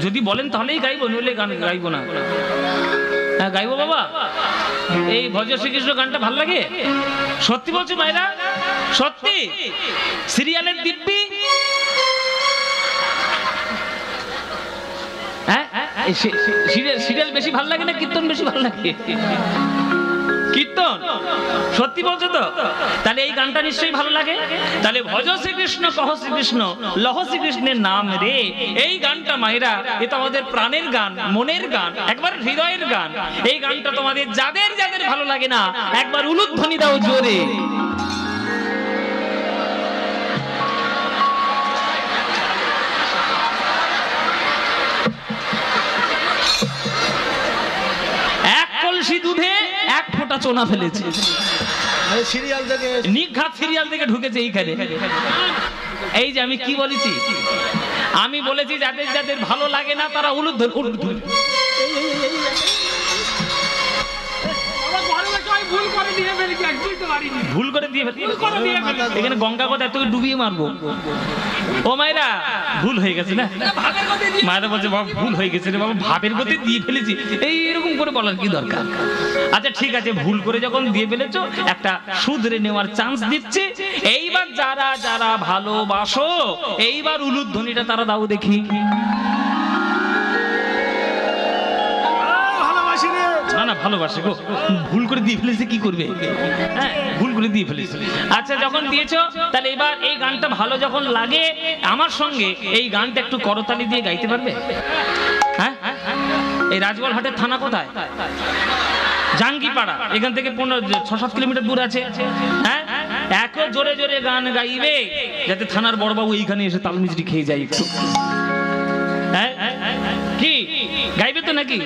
যদি বলেন তাহলেই গাইবো, নইলে গান গাইবো না। হ্যাঁ গাইবো বাবা, এই ভজ শ্রীকৃষ্ণ গানটা ভাল লাগে। সত্যি বলছো মায়েরা? সত্যি? সিরিয়ালের দিব্যি, হ্যাঁ সিরিয়াল বেশি ভাল লাগে না কীর্তন বেশি ভাল লাগে? কীর্তন। সত্যি বলছো তো? তাহলে এই গানটা নিশ্চয়ই ভালো লাগে। তাহলে ভজ শ্রীকৃষ্ণ কহ শ্রীকৃষ্ণ লহ শ্রীকৃষ্ণের নাম রে, এই গানটা মায়েরা, এ তো আমাদের প্রাণের গান, মনের গান, একবার হৃদয়ের গান। এই গানটা তোমাদের যাদের যাদের ভালো লাগে না, একবার উলুধ্বনি দাও জোরে। এক কলসি দুধে এক ফোঁটা চোনা ফেলেছে, সিরিয়াল থেকে, নিঘাত সিরিয়াল থেকে ঢুকেছে এইখানে। এই যে আমি কি বলেছি, আমি বলেছি যাদের যাদের ভালো লাগে না তারা উলুধ্বনি। ভুল করে দিয়ে এখানে গঙ্গা কথা এত ডুবিয়ে মারবো। ও মায়েরা, ভুল হয়ে গেছে না? মায়েরা বলছে বাবা ভুল হয়ে গেছে রে বাবা, ভাবের গতি দিয়ে ফেলেছি, এই এরকম করে বলার কি দরকার? আচ্ছা ঠিক আছে, ভুল করে যখন দিয়ে ফেলেছো, একটা শুধরে নেওয়ার চান্স দিচ্ছে। এইবার যারা যারা ভালোবাসো, এইবার উলুধ্বনিটা তারা দাও দেখি। না না ভালোবাসে গো, ভুল করে দিয়ে ফেলেছে, কি করবে? হ্যাঁ ভুল করে দিয়ে ফেলেছে। আচ্ছা যখন দিয়েছো, তাহলে এবার এই গানটা ভালো যখন লাগে, আমার সঙ্গে এই গানটা একটু করতালি দিয়ে গাইতে পারবে? হ্যাঁ, এই রাজবলহাটের থানা কোথায়? জাঙ্গিপাড়া, এখান থেকে 6-7 কিলোমিটার দূর আছে। হ্যাঁ, এত জোরে জোরে গান গাইবে যাতে থানার বড়বাবু এইখানে এসে তাল মিছরি খেয়ে যায় একটু। হ্যাঁ কি গাইবে তো নাকি?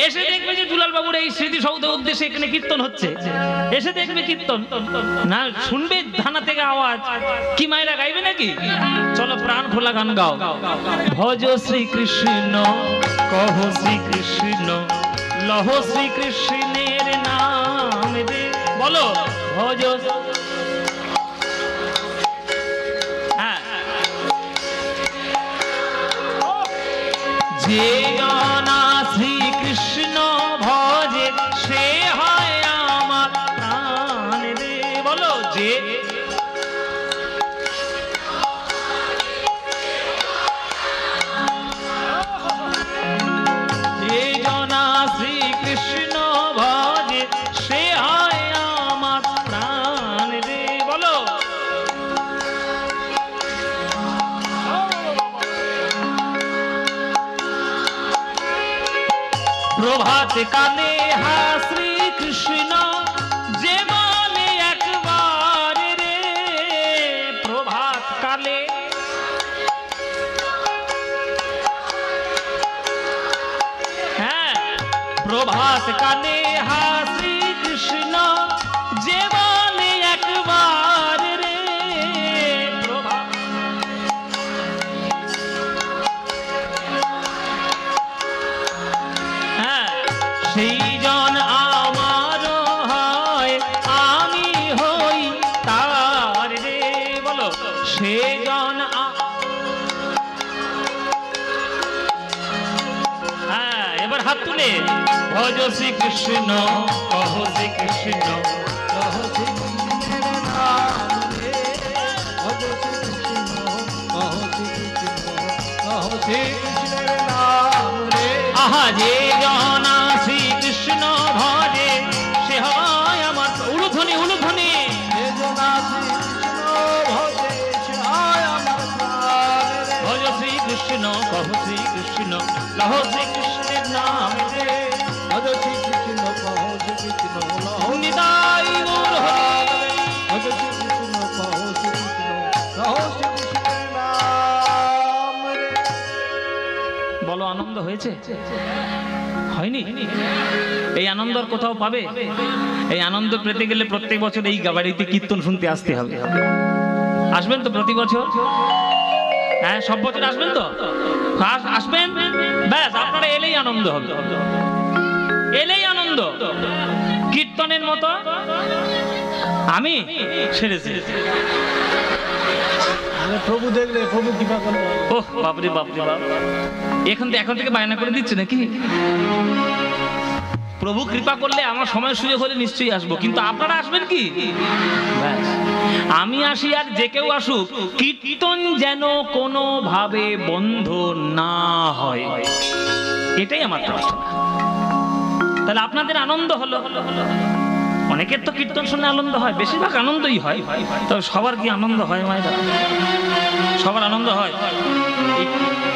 এসে দেখবে যে দুলাল বাবুর এই স্মৃতি সৌধ উদ্দেশ্যে এখানে কীর্তন হচ্ছে, এসে দেখবে কীর্তন না, শুনবে থানা থেকে আওয়াজ। কি মায়েরা গাইবে নাকি? চলো প্রাণ খোলা গান গাও। ভজ শ্রীকৃষ্ণ কহ শ্রীকৃষ্ণ লহ শ্রীকৃষ্ণের নাম রে, বলো ভজ। যে গানা শ্রীকৃষ্ণ ভজে সে হয় আমার প্রাণ রে, বলো যে গানা শ্রীকৃষ্ণ ভজে সে হয় আমার প্রাণ রে, বলো। প্রভাত কালে হা শ্রীকৃষ্ণ যে বলে একবার রে, প্রভাত কালে হ্যাঁ, প্রভাত কালে হা শ্রীকৃষ্ণ যে বলে একবার রে, প্রভাত সেই জন আমার হয় আমি হই তার রে, বলো সে জন। হ্যাঁ এবার হাত তুলে ভজ শ্রীকৃষ্ণ কহ শ্রীকৃষ্ণ কহ শ্রীকৃষ্ণের নাম রে, ভজ শ্রীকৃষ্ণ কহ শ্রীকৃষ্ণ কহ শ্রীকৃষ্ণের নাম রে। আহা যে জনা শ্রীকৃষ্ণ ভজ কহ শ্রীকৃষ্ণের নাম রে ভজ শ্রীকৃষ্ণ কহ শ্রীকৃষ্ণ লহ নিতাই গৌর হরি। ভজ শ্রীকৃষ্ণ কহ শ্রীকৃষ্ণ লহ শ্রীকৃষ্ণের নাম রে। বলো আনন্দ হয়েছে? হয়নি? এই আনন্দ আর কোথাও পাবে? এই আনন্দ পেতে গেলে প্রত্যেক বছর এই বাড়িতে কীর্তন শুনতে আসতে হবে। আসবেন তো প্রতি বছর? হ্যাঁ, সব বছর আসবেন তো? আসবেন, ব্যাস আপনারা এলেই আনন্দ হবে, এলেই আনন্দ। কীর্তনের মতো আমি সেরেছি। প্রভু দেখলে প্রভু কৃপা করবে। ওহ বাপরে বাপরে বাপ, এখন থেকে বায়না করে দিচ্ছে নাকি? প্রভু কৃপা করলে আমার সময় সুযোগ হলে নিশ্চয়ই আসবো, কিন্তু আপনারা আসবেন কি? ব্যাস, আমি আসি আর যে কেউ আসুক, কীর্তন যেন কোনো ভাবে বন্ধ না হয়, এটাই আমার প্রার্থনা। তাহলে আপনাদের আনন্দ হলো। অনেকের তো কীর্তন শুনে আনন্দ হয়, বেশিরভাগ আনন্দই হয়, তবে সবার কি আনন্দ হয় মায়েরা? সবার আনন্দ হয়?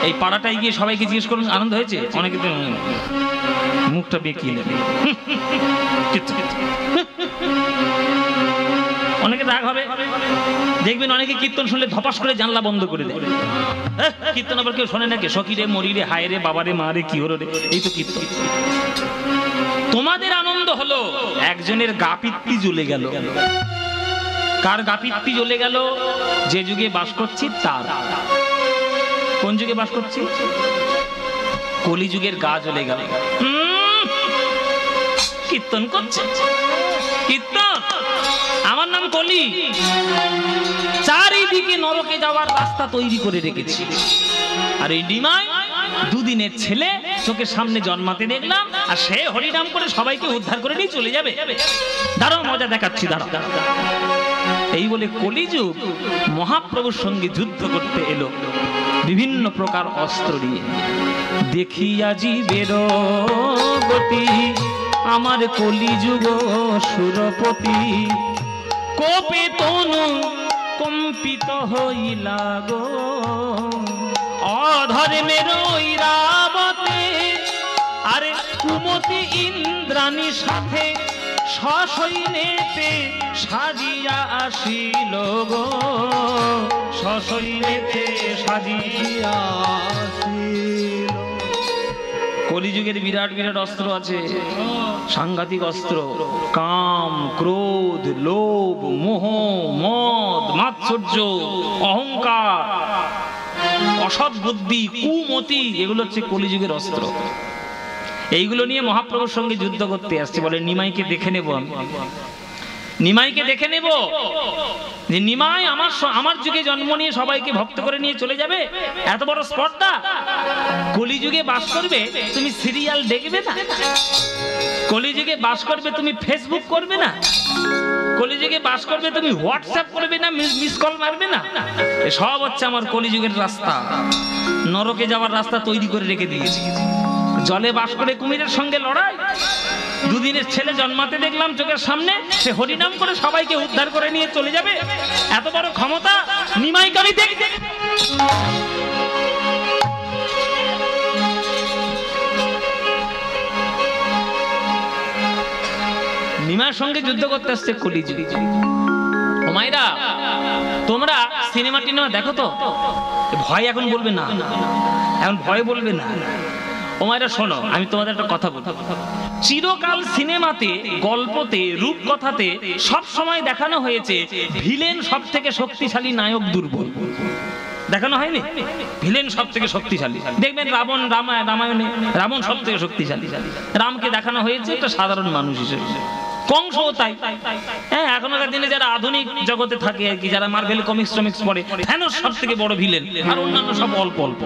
এই পাড়াটায় গিয়ে সবাইকে জিজ্ঞেস করুন আনন্দ হয়েছে? অনেকে তো মুখটা বেঁকিয়ে নেবে, অনেকে রাগ হবে। দেখবেন অনেকে কীর্তন শুনলে ধপাস করে জানলা বন্ধ করে দেয়। কীর্তন আবার কেউ শোনে নাকি? সখী রে, মরি রে, হায় রে, বাবা রে, মা রে, কি হলো রে, এই তো কীর্তন। তোমাদের আনন্দ হলো একজনের গা পিত্তি জ্বলে গেল। কার গা পিত্তি জ্বলে গেল? যে যুগে বাস করছি তার। কোন যুগে বাস করছি? কলি যুগের গা জ্বলে গেল। কীর্তন করছে, কীর্তন। আমার নাম কলি, চারিদিকে নরকে যাওয়ার রাস্তা তৈরি করে রেখেছি। আর এই ডিমায় দুদিনের ছেলে চোখের সামনে জন্মাতে দেখলাম, আর সে হরিনাম করে সবাইকে উদ্ধার করে নিয়ে চলে যাবে। দাঁড়াও, মজা দেখাচ্ছি, দাঁড়াও। এই বলে কলিযুগ মহাপ্রভুর সঙ্গে যুদ্ধ করতে এলো বিভিন্ন প্রকার অস্ত্র নিয়ে। দেখিয়া জীবের গতি, আমার কলিযুগ সুরপতি, কোপে তনু কম্পিত হইলা গো, অধর্মের ঐরাবতে, আরে কুমতি ইন্দ্রাণী সাথে সসৈন্যেতে সাজিয়া আসিল গো, সসৈন্যেতে সাজিয়া আসিল। কলিযুগের বিরাট বিরাট অস্ত্র আছে, সাংঘাতিক অস্ত্র। কাম, ক্রোধ, লোভ, মোহ, মদ, মাৎসর্য, অহংকার, অসৎ বুদ্ধি, কুমতি, এগুলো হচ্ছে কলিযুগের অস্ত্র। এইগুলো নিয়ে মহাপ্রভুর সঙ্গে যুদ্ধ করতে আসছে। বলে নিমাইকে দেখে নেব, নিমাইকে দেখে নেব, যে নিমাই আমার যুগে জন্ম নিয়ে সবাইকে ভক্ত করে নিয়ে চলে যাবে। এত বড় স্পর্ধা! কলিযুগে বাস করবে, তুমি সিরিয়াল দেখবে না? কলিযুগে বাস করবে, তুমি ফেসবুক করবে না? কলিযুগে বাস করবে, তুমি হোয়াটসঅ্যাপ করবে না, মিস কল মারবে না? সব হচ্ছে আমার কলিযুগের রাস্তা। নরকে যাওয়ার রাস্তা তৈরি করে রেখে দিয়েছি। জলে বাস করে কুমিরের সঙ্গে লড়াই। দুদিনের ছেলে জন্মাতে দেখলাম চোখের সামনে, সে হরিনাম করে সবাইকে উদ্ধার করে নিয়ে চলে যাবে। এত বড় ক্ষমতা নিমাইকে আমি দেখতে। নিমার সঙ্গে যুদ্ধ করতে আসছে কলিযুগ। ও মাইরা, তোমরা সিনেমা টিনেমা দেখো তো? ভয় এখন বলবে না, এখন ভয় বলবে না। ও মাইরা শোনো, আমি তোমাদের একটা কথা বলবো। চিরকাল সিনেমাতে, গল্পতে, রূপকথাতে সব সময় দেখানো হয়েছে ভিলেন সব থেকে শক্তিশালী, নায়ক দুর্বল। দেখানো হয়নি? ভিলেন সব থেকে শক্তিশালী। দেখবেন রামায়ণে রাবণ সব থেকে শক্তিশালী। রামকে দেখানো হয়েছে একটা সাধারণ মানুষ হিসেবে। কংসও তাই। হ্যাঁ, এখনকার দিনে যারা আধুনিক জগতে থাকে আর কি, যারা মার্ভেল কমিক্স পড়ে, থ্যানোস সব থেকে বড় ভিলেন, আর অন্যান্য সব অল্প অল্প।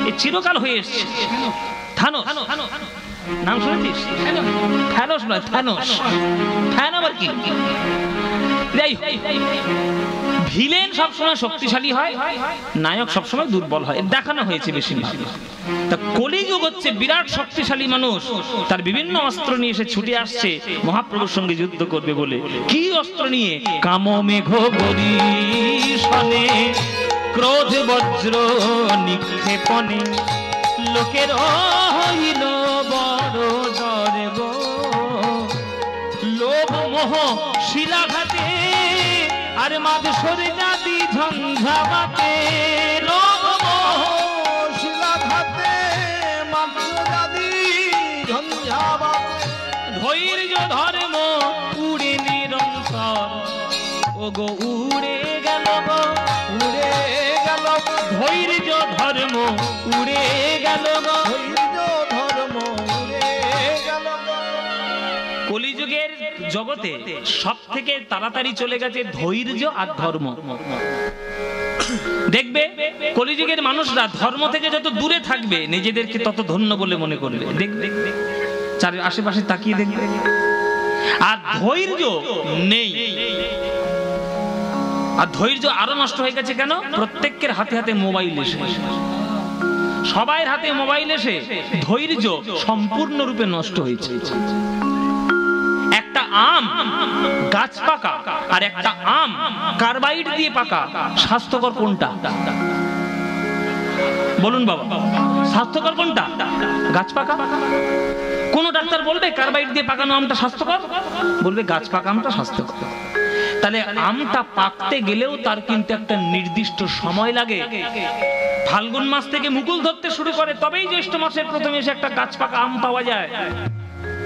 এই চিরকাল হয়ে এসছে। থ্যানোস নাম শুনেছিস? থ্যানোস নয়, থ্যানোস। থ্যান আবার কি? ভিলেন সবসময় শক্তিশালী হয়, নায়ক সবসময় দুর্বল হয়, দেখানো হয়েছে বেশিরভাগ। তা কলিযুগ হচ্ছে বিরাট শক্তিশালী মানুষ, তার বিভিন্ন অস্ত্র নিয়ে এসে ছুটে আসছে মহাপ্রভুর সঙ্গে যুদ্ধ করবে বলে। কি অস্ত্র নিয়ে? কাম মেঘ বরিশনে, ক্রোধ বজ্র নিক্ষেপণে, লোকের হইল বড় গর্ব, লোভ মোহ শিলাঘাতে আর মাঝ সরে জাতি ঝঞ্ঝাবাতে। লোভ মোহ শিলাঘাতে মাত্র জাতি ঝঞ্ঝাবাতে। ধৈর্য ধর্ম উড়ে নিরন্তর, ও গো উড়ে গেল গো, উড়ে গেল ধৈর্য ধর্ম উড়ে গেল গো। ধৈর্য ধর্ম উড়ে গেল। কলিযুগের জগতে সব থেকে তাড়াতাড়ি চলে গেছে ধৈর্য আর ধর্ম। দেখবে কলিযুগের মানুষরা ধর্ম থেকে যত দূরে থাকবে নিজেদেরকে তত ধন্য বলে মনে করবে। দেখবে চার আশেপাশে তাকিয়ে দেখবে, আর ধৈর্য নেই। আর ধৈর্য আরো নষ্ট হয়ে গেছে কেন? প্রত্যেকের হাতে হাতে মোবাইল এসে, সবাই হাতে মোবাইল এসে ধৈর্য সম্পূর্ণরূপে নষ্ট হয়েছে। একটা আম গাছ পাকা আর একটা আম কার্বাইড দিয়ে পাকা, স্বাস্থ্যকর কোনটা? বলুন বাবা, স্বাস্থ্যকর কোনটা? গাছ পাকা। কোন ডাক্তার বলবে কার্বাইড দিয়ে পাকানো আমটা স্বাস্থ্যকর? বলবে গাছ পাকা আমটা স্বাস্থ্যকর। তাহলে আমটা পাকতে গেলেও তার কিন্তু একটা নির্দিষ্ট সময় লাগে। ফাল্গুন মাস থেকে মুকুল ধরতে শুরু করে, তবেই জ্যৈষ্ঠ মাসের প্রথমে এসে একটা গাছ পাকা আম পাওয়া যায়।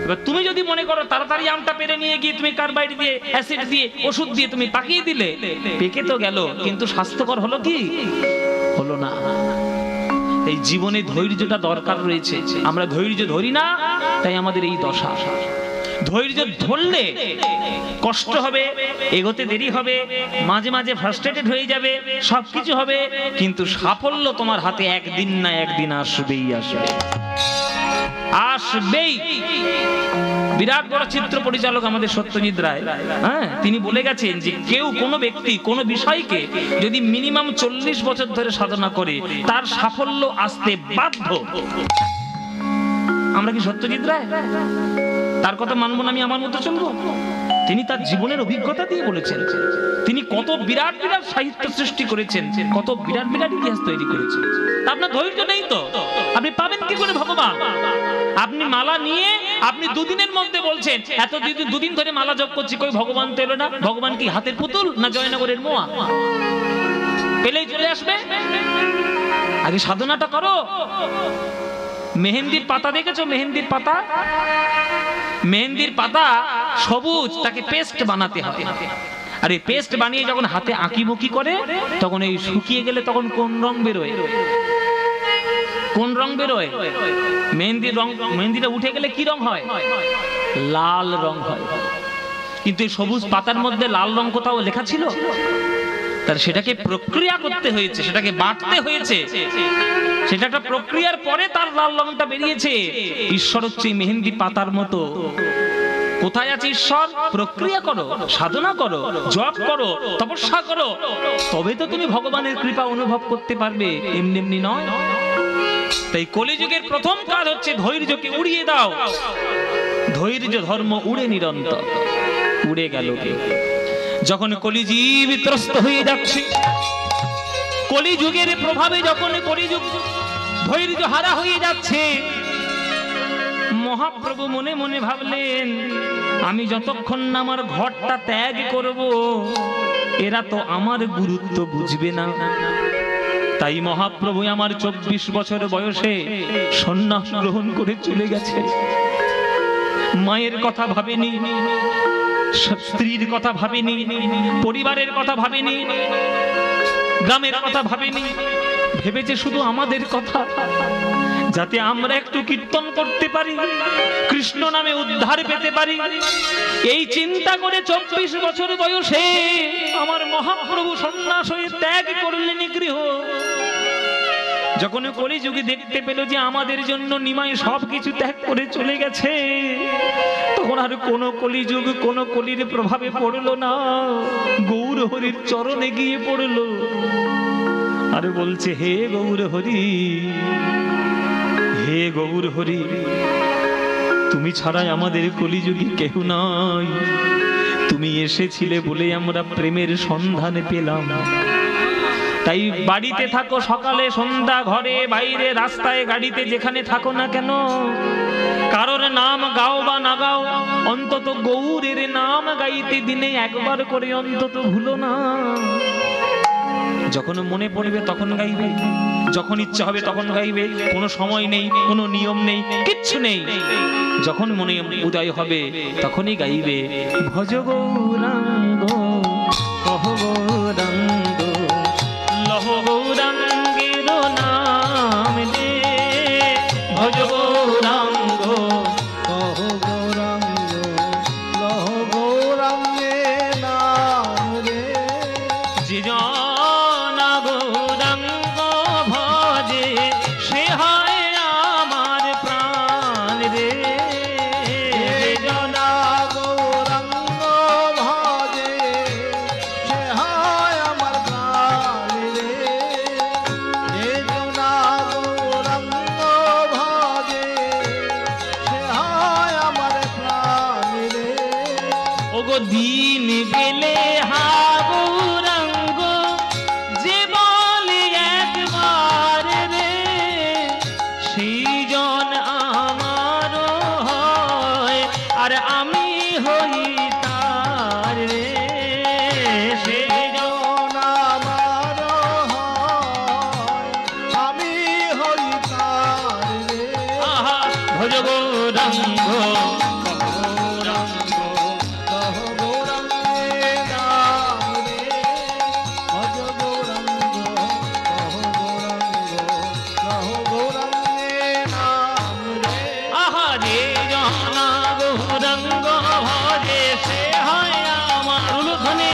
এবার তুমি যদি মনে করো তাড়াতাড়ি আমটা পেরে নিয়ে গিয়ে তুমি কার্বাইড দিয়ে, অ্যাসিড দিয়ে, ওষুধ দিয়ে তুমি পাকিয়ে দিলে, পেকে তো গেল, কিন্তু স্বাস্থ্যকর হলো কি? হলো না। এই জীবনে ধৈর্যটা দরকার রয়েছে। আমরা ধৈর্য ধরি না, তাই আমাদের এই দশা। ধৈর্য ধরলে কষ্ট হবে, এগোতে দেরি হবে, মাঝে মাঝে ফ্রাস্ট্রেটেড হয়ে যাবে, সবকিছু হবে, কিন্তু সাফল্য তোমার হাতে একদিন না একদিন আসবেই আসবে, আসবেই। বিরাট বড় চিত্র পরিচালক আমাদের সত্যজিৎ রায়, হ্যাঁ, তিনি বলে গেছেন যে কেউ কোনো ব্যক্তি কোনো বিষয়কে যদি মিনিমাম 40 বছর ধরে সাধনা করে তার সাফল্য আসতে বাধ্য। আমরা কি সত্যজিৎ রায় তার কথা মানবো না? আমি আমার মতো চলবো? তিনি তার জীবনের অভিজ্ঞতা দিয়ে বলেছেন। তিনি কত বিরাট বিরাট সাহিত্য সৃষ্টি করেছেন, কত বিরাট বিরাট ইতিহাস তৈরি করেছেন। আপনার ধৈর্য নেই তো আপনি পাবেন কি করে ভগবান? আপনি মালা নিয়ে আপনি দুদিনের মধ্যে বলছেন এত দুদিন ধরে মালা জপ করছি, কই ভগবান তো এলো না। ভগবান কি হাতের পুতুল না জয়নগরের মোয়া? পেলেই চলে আসবে? আগে সাধনাটা করো। মেহেন্দির পাতা দেখেছো? মেহেন্দির পাতা, মেহেন্দির পাতা সবুজ, তাকে পেস্ট বানাতে হবে। আর এই পেস্ট বানিয়ে যখন হাতে আঁকিবুকি করে তখন এই শুকিয়ে গেলে তখন কোন রং বেরোয়? কোন রং বেরোয়? মেহেন্দির রং। মেহেন্দিটা উঠে গেলে কি রং হয়? লাল রং হয়। কিন্তু এই সবুজ পাতার মধ্যে লাল রং কোথাও লেখা ছিল? তার সেটাকে প্রক্রিয়া করতে হয়েছে, সেটাকে বাটতে হয়েছে, সেটা একটা প্রক্রিয়ার পরে তার লাল রংটা বেরিয়েছে। ঈশ্বর হচ্ছে মেহেন্দি পাতার মতো। কোথায় আছে ঈশ্বর? প্রক্রিয়া করো, সাধনা করো, জপ করো, তপস্যা করো, তবে তো তুমি ভগবানের কৃপা অনুভব করতে পারবে, এমনি এমনি নয়। তাই কলিযুগের প্রথম কাজ হচ্ছে ধৈর্যকে উড়িয়ে দাও। ধৈর্য ধর্ম উড়ে নিরন্তর। উড়ে গেল যখন কলিজীব ত্রস্ত হয়ে যাচ্ছে, কলিযুগের প্রভাবে যখন কলিযুগ ধৈর্য হারা হয়ে যাচ্ছে, মহাপ্রভু মনে মনে ভাবলেন আমি যতক্ষণ না আমার ঘরটা ত্যাগ করব এরা তো আমার গুরুত্ব বুঝবে না। তাই মহাপ্রভু আমার 24 বছর বয়সে সন্ন্যাস গ্রহণ করে চলে গেছে। মায়ের কথা ভাবেনি, স্ত্রীর কথা ভাবেনি, পরিবারের কথা ভাবেনি, গ্রামের কথা ভাবেনি, ভেবেছে শুধু আমাদের কথা, যাতে আমরা একটু কীর্তন করতে পারি, কৃষ্ণ নামে উদ্ধার পেতে পারি। এই চিন্তা করে 24 বছর বয়সে আমার মহাপ্রভু সন্ন্যাস হয়ে ত্যাগ করলেন গৃহ। যখন কলিযুগে দেখতে পেল যে আমাদের জন্য নিমাই সবকিছু ত্যাগ করে চলে গেছে, তখন আর কোনো কলিযুগ কোনো কলির প্রভাবে পড়লো না, গৌর হরির চরণে গিয়ে পড়লো আর বলছে হে গৌর হরি, হে গৌর হরি, তুমি ছাড়াই আমাদের কলিযুগে কেউ নাই। তুমি এসেছিলে বলে আমরা প্রেমের সন্ধান পেলাম, তাই বাড়িতে থাকো, সকালে সন্ধ্যা, ঘরে বাইরে, রাস্তায়, গাড়িতে, যেখানে থাকো না কেন, কারোর নাম গাও বা না গাও, অন্তত গৌরের নাম গাইতে দিনে একবার করে অন্তত ভুলো না। যখন মনে পড়বে তখন গাইবে, যখন ইচ্ছা হবে তখন গাইবে, কোনো সময় নেই, কোনো নিয়ম নেই, কিচ্ছু নেই। যখন মনে উদয় হবে তখনই গাইবে। ভজ গৌরাঙ্গ কহ গৌরাঙ্গ লহ গৌরাঙ্গের নাম রে, ভজ গৌরাঙ্গ কহ গৌরাঙ্গ লহ গৌরাঙ্গের নাম রে। যে জন গৌরাঙ্গ ভজে সে হয় আমার প্রাণ রে, যে জনা গৌরাঙ্গ ভজে সে হয় আমার প্রাণ রে। যে জনা গৌরাঙ্গ ভজে সে হয় আমার প্রাণ রে। ওগো দিন গেলে হা গৌরাঙ্গ যে বলে একবার রে, সেই জন আমার হয় আর আমি হই তার রে, সেই জন আমার হয় আমি হই তার রে। আহা ভজ গৌরাঙ্গ কহ গৌরাঙ্গের নাম রে। ভজ গৌরাঙ্গ কহ গৌরাঙ্গ কহ গৌরাঙ্গের নাম রে। আহা যে জন গৌরাঙ্গ ভজে সে হয় আমার উলুধ্বনি।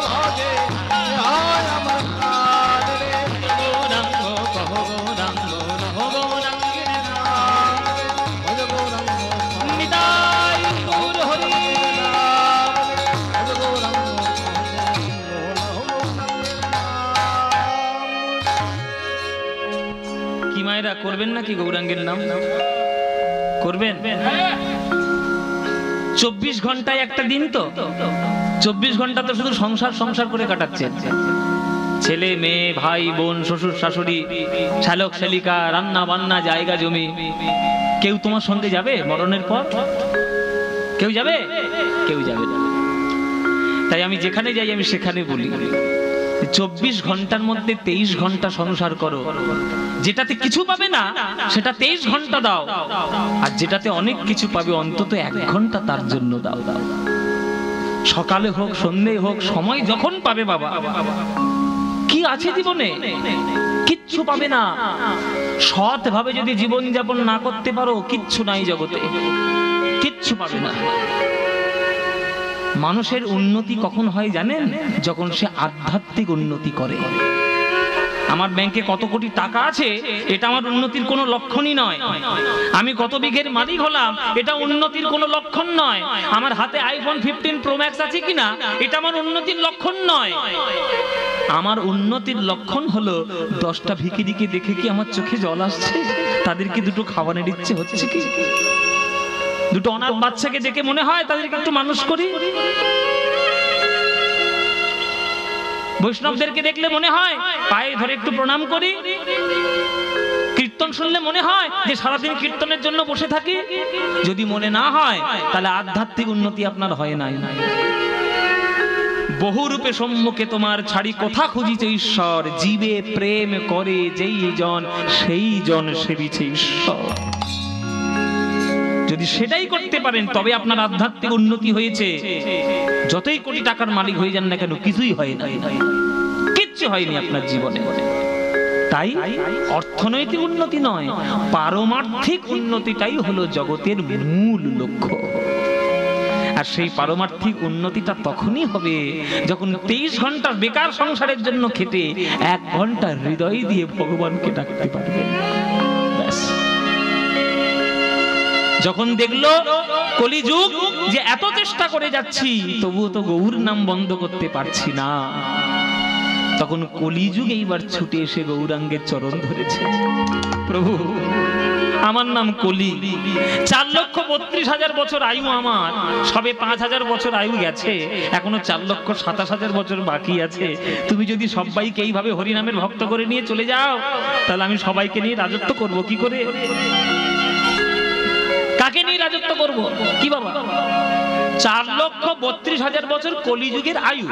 ভজে সে হয় আমার প্রাণ রে। গৌরাঙ্গ কহ গৌরাঙ্গ নহ গৌরাঙ্গের নাম। ভজ গৌরাঙ্গ কহ নিতাই গৌর হরি। ভজ গৌরাঙ্গ কহ গৌরাঙ্গের নাম। কি মায়েরা করবেন নাকি গৌরাঙ্গের নাম? করবেন? 24 ঘন্টায় একটা দিন তো, 24 ঘন্টা তো শুধু সংসার সংসার করে কাটাচ্ছেন। ছেলে মেয়ে, ভাই বোন, শ্বশুর শাশুড়ি, শালক শালিকা, রান্না বান্না, জায়গা জমি। কেউ তোমার সঙ্গে যাবে মরণের পর? কেউ যাবে? কেউ যাবে না। তাই আমি যেখানে যাই আমি সেখানে বলি 24 ঘন্টার মধ্যে 23 ঘন্টা সংসার করো। যেটাতে কিছু পাবে না সেটা 23 ঘন্টা দাও, আর যেটাতে অনেক কিছু পাবে অন্তত 1 ঘন্টা তার জন্য দাও। সকালে হোক সন্ধে হোক, সময় যখন পাবে বাবা। কি আছে জীবনে? কিচ্ছু পাবে না। সৎ ভাবে যদি জীবন যাপন না করতে পারো কিচ্ছু নাই জগতে, কিচ্ছু পাবে না। মানুষের উন্নতি কখন হয় জানেন? যখন সে আধ্যাত্মিক উন্নতি করে। আমার ব্যাংকে কত কোটি টাকা আছে এটা আমার উন্নতির কোনো লক্ষণই নয়। আমি কত বিঘের মালিক হলাম এটা উন্নতির কোনো লক্ষণ নয়। আমার হাতে আইফোন 15 প্রো ম্যাক্স আছে কিনা এটা আমার উন্নতির লক্ষণ নয়। আমার উন্নতির লক্ষণ হলো 10টা ভিখিরিকে দেখে কি আমার চোখে জল আসছে? তাদেরকে দুটো খাওয়ানোর ইচ্ছে হচ্ছে কি? দুটো অনাথ বাচ্চাকে দেখে মনে হয় তাদেরকে একটু মানুষ করি? বৈষ্ণবদেরকে দেখলে মনে হয় পায়ে ধরে একটু প্রণাম করি? কীর্তন শুনলে মনে হয় যে সারাদিন কীর্তনের জন্য বসে থাকি? যদি মনে না হয় তাহলে আধ্যাত্মিক উন্নতি আপনার হয় নাই। বহু রূপে সম্মুখে তোমার ছাড়ি কোথা খুঁজিছে ঈশ্বর, জীবে প্রেম করে যেই জন সেই জন সেবিছে ঈশ্বর। যদি সেটাই করতে পারেন তবে আপনার আধ্যাত্মিক উন্নতি হয়েছে। যতই কোটি টাকার মালিক হয়ে যান না কেন কিছুই হয় না, কিচ্ছু হয়নি আপনার জীবনে। তাই অর্থনৈতিক উন্নতি নয়, পারমার্থিক উন্নতিটাই হলো জগতের মূল লক্ষ্য। আর সেই পারমার্থিক উন্নতিটা তখনই হবে যখন 23 ঘন্টা বেকার সংসারের জন্য খেটে 1 ঘন্টা হৃদয় দিয়ে ভগবানকে ডাকতে পারবেন। ব্যাস। যখন দেখলো কলিযুগ যে এত চেষ্টা করে যাচ্ছি তবুও তো গৌর নাম বন্ধ করতে পারছি না, তখন কলিযুগ এইবার ছুটে এসে গৌরাঙ্গের চরণ ধরেছে। প্রভু আমার নাম কলি। 4,32,000 বছর আয়ু আমার, সবে 5,000 বছর আয়ু গেছে, এখনো 4,27,000 বছর বাকি আছে। তুমি যদি সবাইকে এইভাবে হরিনামের ভক্ত করে নিয়ে চলে যাও, তাহলে আমি সবাইকে নিয়ে রাজত্ব করব কি করে? কাকে নিয়ে রাজত্ব করব? কি বাবা, 4,32,000 বছর কলিযুগের আয়ু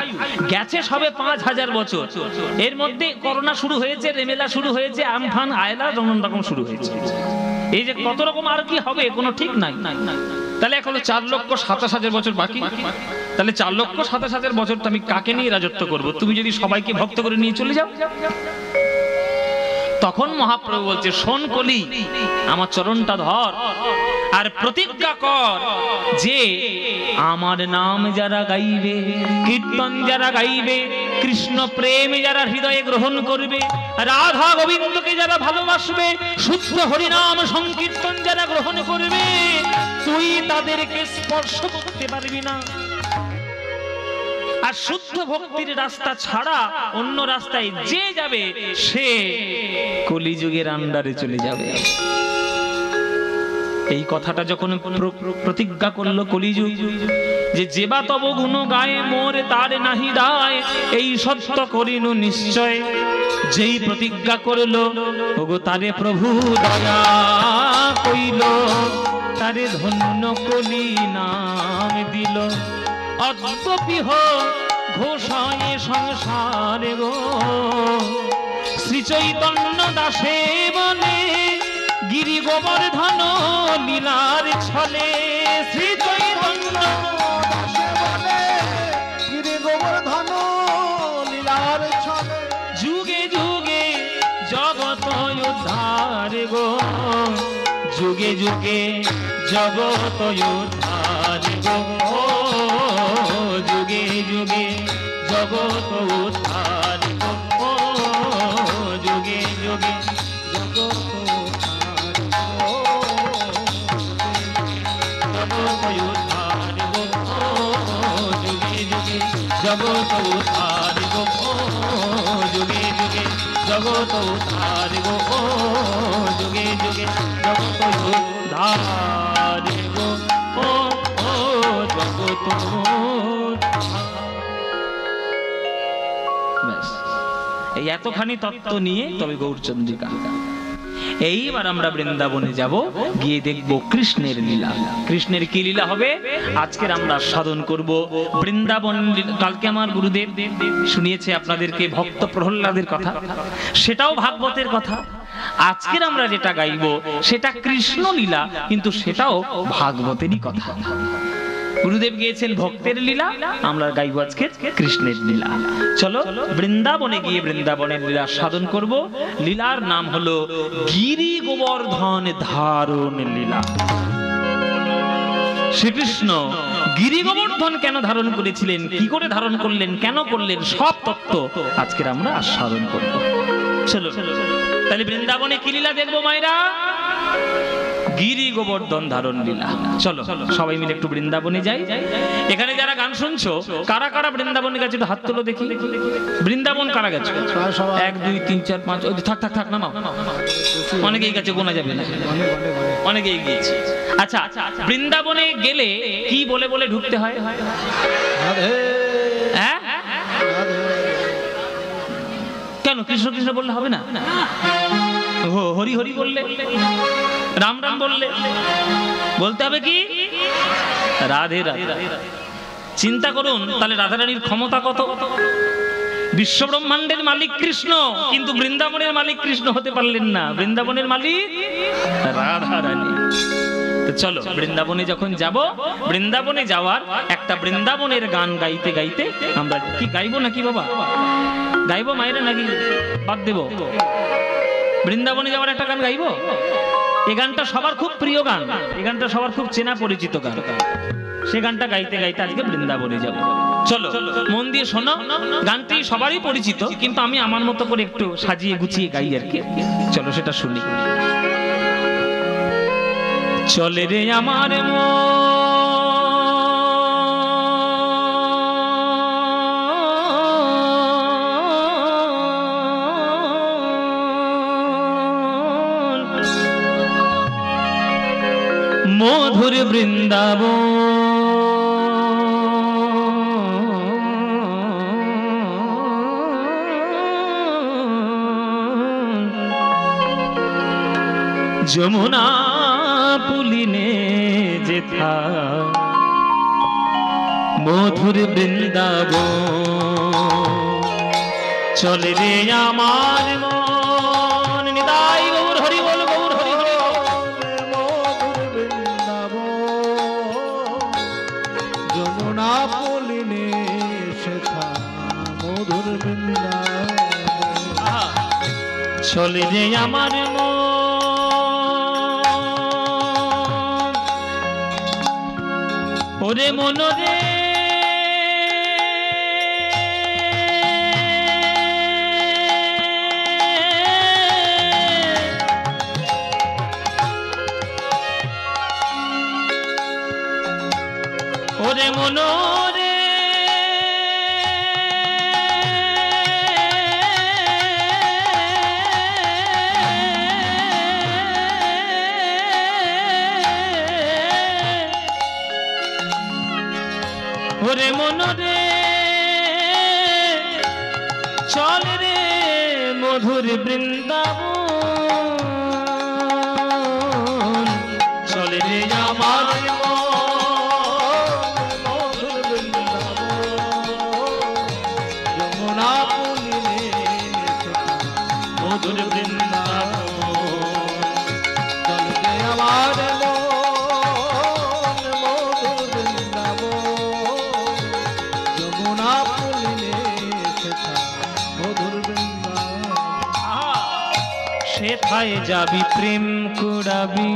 গেছে, সবে 5,000 বছর। এর মধ্যে করোনা শুরু হয়েছে, রেমেলা শুরু হয়েছে, আমফান আয়লা নানান রকম শুরু হয়েছে। এই যে কত রকম আর কি হবে কোনো ঠিক নাই। তাহলে এখন 4,27,000 বছর বাকি। তাহলে 4,27,000 বছর তো আমি কাকে নিয়ে রাজত্ব করব? তুমি যদি সবাইকে ভক্ত করে নিয়ে চলে যাও। তখন মহাপ্রভু বলছে, শোন কলি, আমার চরণটা ধর আর প্রতিজ্ঞা কর যে আমার নাম যারা গাইবে, কীর্তন যারা গাইবে, কৃষ্ণ প্রেম যারা হৃদয়ে গ্রহণ করবে, রাধা গোবিন্দকে যারা ভালোবাসবে, শুদ্ধ হরিনাম সংকীর্তন যারা গ্রহণ করবে, তুই তাদেরকে স্পর্শ করতে পারবি না। আর শুদ্ধ ভক্তির রাস্তা ছাড়া অন্য রাস্তায় যে যাবে সে কলিযুগের আন্ডারে চলে যাবে। এই কথাটা যখন প্রতিজ্ঞা করলো কলিযুগ, যে যেবা তব গুণ গায়ে মোর তার নাহি দায়, এই সত্য করিনু নিশ্চয়। যেই প্রতিজ্ঞা করলো ওগো তারে প্রভু দয়া কইল, তারে ধন্য কলি নাম দিল। অদ্যপিহ ঘোষায় সংসারে গো, শ্রী চৈতন্য দাসে বলে গিরি গোবর্ধন লীলার ছলে। শ্রী চৈতন্য দাসে বলে গিরি গোবর্ধন লীলার ছলে। যুগে যুগে জগত উদ্ধার গো, যুগে যুগে জগত উদ্ধার গো, যুগে যুগে জগত উদ্ধার গো, যুগে যুগে জগত উদ্ধার গো, জগত উদ্ধার গো, যুগে যুগে জগত উদ্ধার গো, যুগে যুগে জগত উদ্ধার গো, যুগে যুগে জগত উদ্ধার গো, জগত। এই এতখানি তত্ত্ব নিয়ে তবে গৌরচন্দ্রিকা। এইবার আমরা বৃন্দাবনে যাব, গিয়ে দেখব কৃষ্ণের লীলা। কৃষ্ণের কি লীলা হবে আজকের আমরা সাধন করব বৃন্দাবন। কালকে আমার গুরুদেব শুনিয়েছে আপনাদেরকে ভক্ত প্রহ্লাদের কথা, সেটাও ভাগবতের কথা। আজকের আমরা যেটা গাইব সেটা কৃষ্ণ লীলা, কিন্তু সেটাও ভাগবতেরই কথা। গুরুদেব গিয়েছেন ভক্তের লীলা, আমরা গাইব আজকে কৃষ্ণের লীলা। চলো বৃন্দাবনে গিয়ে বৃন্দাবনের লীলা সাধন করব। লীলার নাম হলো গিরি গোবর্ধন ধারণ লীলা। শ্রীকৃষ্ণ গিরি গোবর্ধন কেন ধারণ করেছিলেন, কি করে ধারণ করলেন, কেন করলেন, সব তত্ত্ব আজকের আমরা আস্বাদন করব। চলো তাহলে বৃন্দাবনে কি লীলা দেখবো মায়েরা? গিরি গোবর্ধন ধারণ লীলা। চলো সবাই মিলে একটু বৃন্দাবনে যাই। এখানে যারা গান শুনছো, কারা কারা বৃন্দাবনে গেছে একটু হাত তোলো দেখি। বৃন্দাবন কারা গেছে? 1 2 3 4 5। ওই থাক থাক থাক, না না, অনেকেই গেছে, গোনা যাবে না, অনেকেই গিয়েছে। আচ্ছা, বৃন্দাবনে গেলে কি বলে বলে ঢুকতে হয়? হ্যাঁ, কেন কৃষ্ণ কৃষ্ণ বললে হবে না? হরি হরি বললে, রাম রাম বললে, বলতে হবে কি রাধে রাধে। চিন্তা করুন তাহলে রাধারানীর ক্ষমতা কত। বিশ্ব ব্রহ্মাণ্ডের মালিক কৃষ্ণ, কিন্তু বৃন্দাবনের মালিক কৃষ্ণ হতে পারলেন না, বৃন্দাবনের মালিক রাধারানী। তো চলো বৃন্দাবনে যখন যাব, বৃন্দাবনে যাওয়ার একটা বৃন্দাবনের গান গাইতে গাইতে আমরা কি গাইবো নাকি বাবা? গাইবো মায়েরা নাকি বাদ দেব? বৃন্দাবনে যাওয়ার একটা গান গাইবো। এই গানটা সবার খুব প্রিয় গান, এই গানটা সবার খুব চেনা পরিচিত গান। সে গানটা গাইতে গাইতে আজকে বৃন্দাবনে যাব। চলো মন দিয়ে শোনো, গানটি সবারই পরিচিত, কিন্তু আমি আমার মতো করে একটু সাজিয়ে গুছিয়ে গাই আর কি। চলো সেটা শুনি। চলে রে আমার মধুর বৃন্দাবন যমুনা পুলিনে যেথা মধুর বৃন্দাবন চলে রে আমার মন নিতাই গৌর হরি বল গৌর হরি হরি মধুর বৃন্দাবন যমুনা পুলিনে সেথা মধুর বৃন্দাবন চলে রে আমার মন ওরে মন রে ওরে মন রে ওরে মন রে চল রে মধুর বৃন্দাবন চল রে আমার মধুর বৃন্দাবন যমুনা পুলিনে সেথা মধুর বৃন্দাবন চলতে আমার মন মধুর বৃন্দাবন যমুনা পুলিনে সেথা মধুর বৃন্দাবন সেথায় যাবি প্রেম কুড়াবি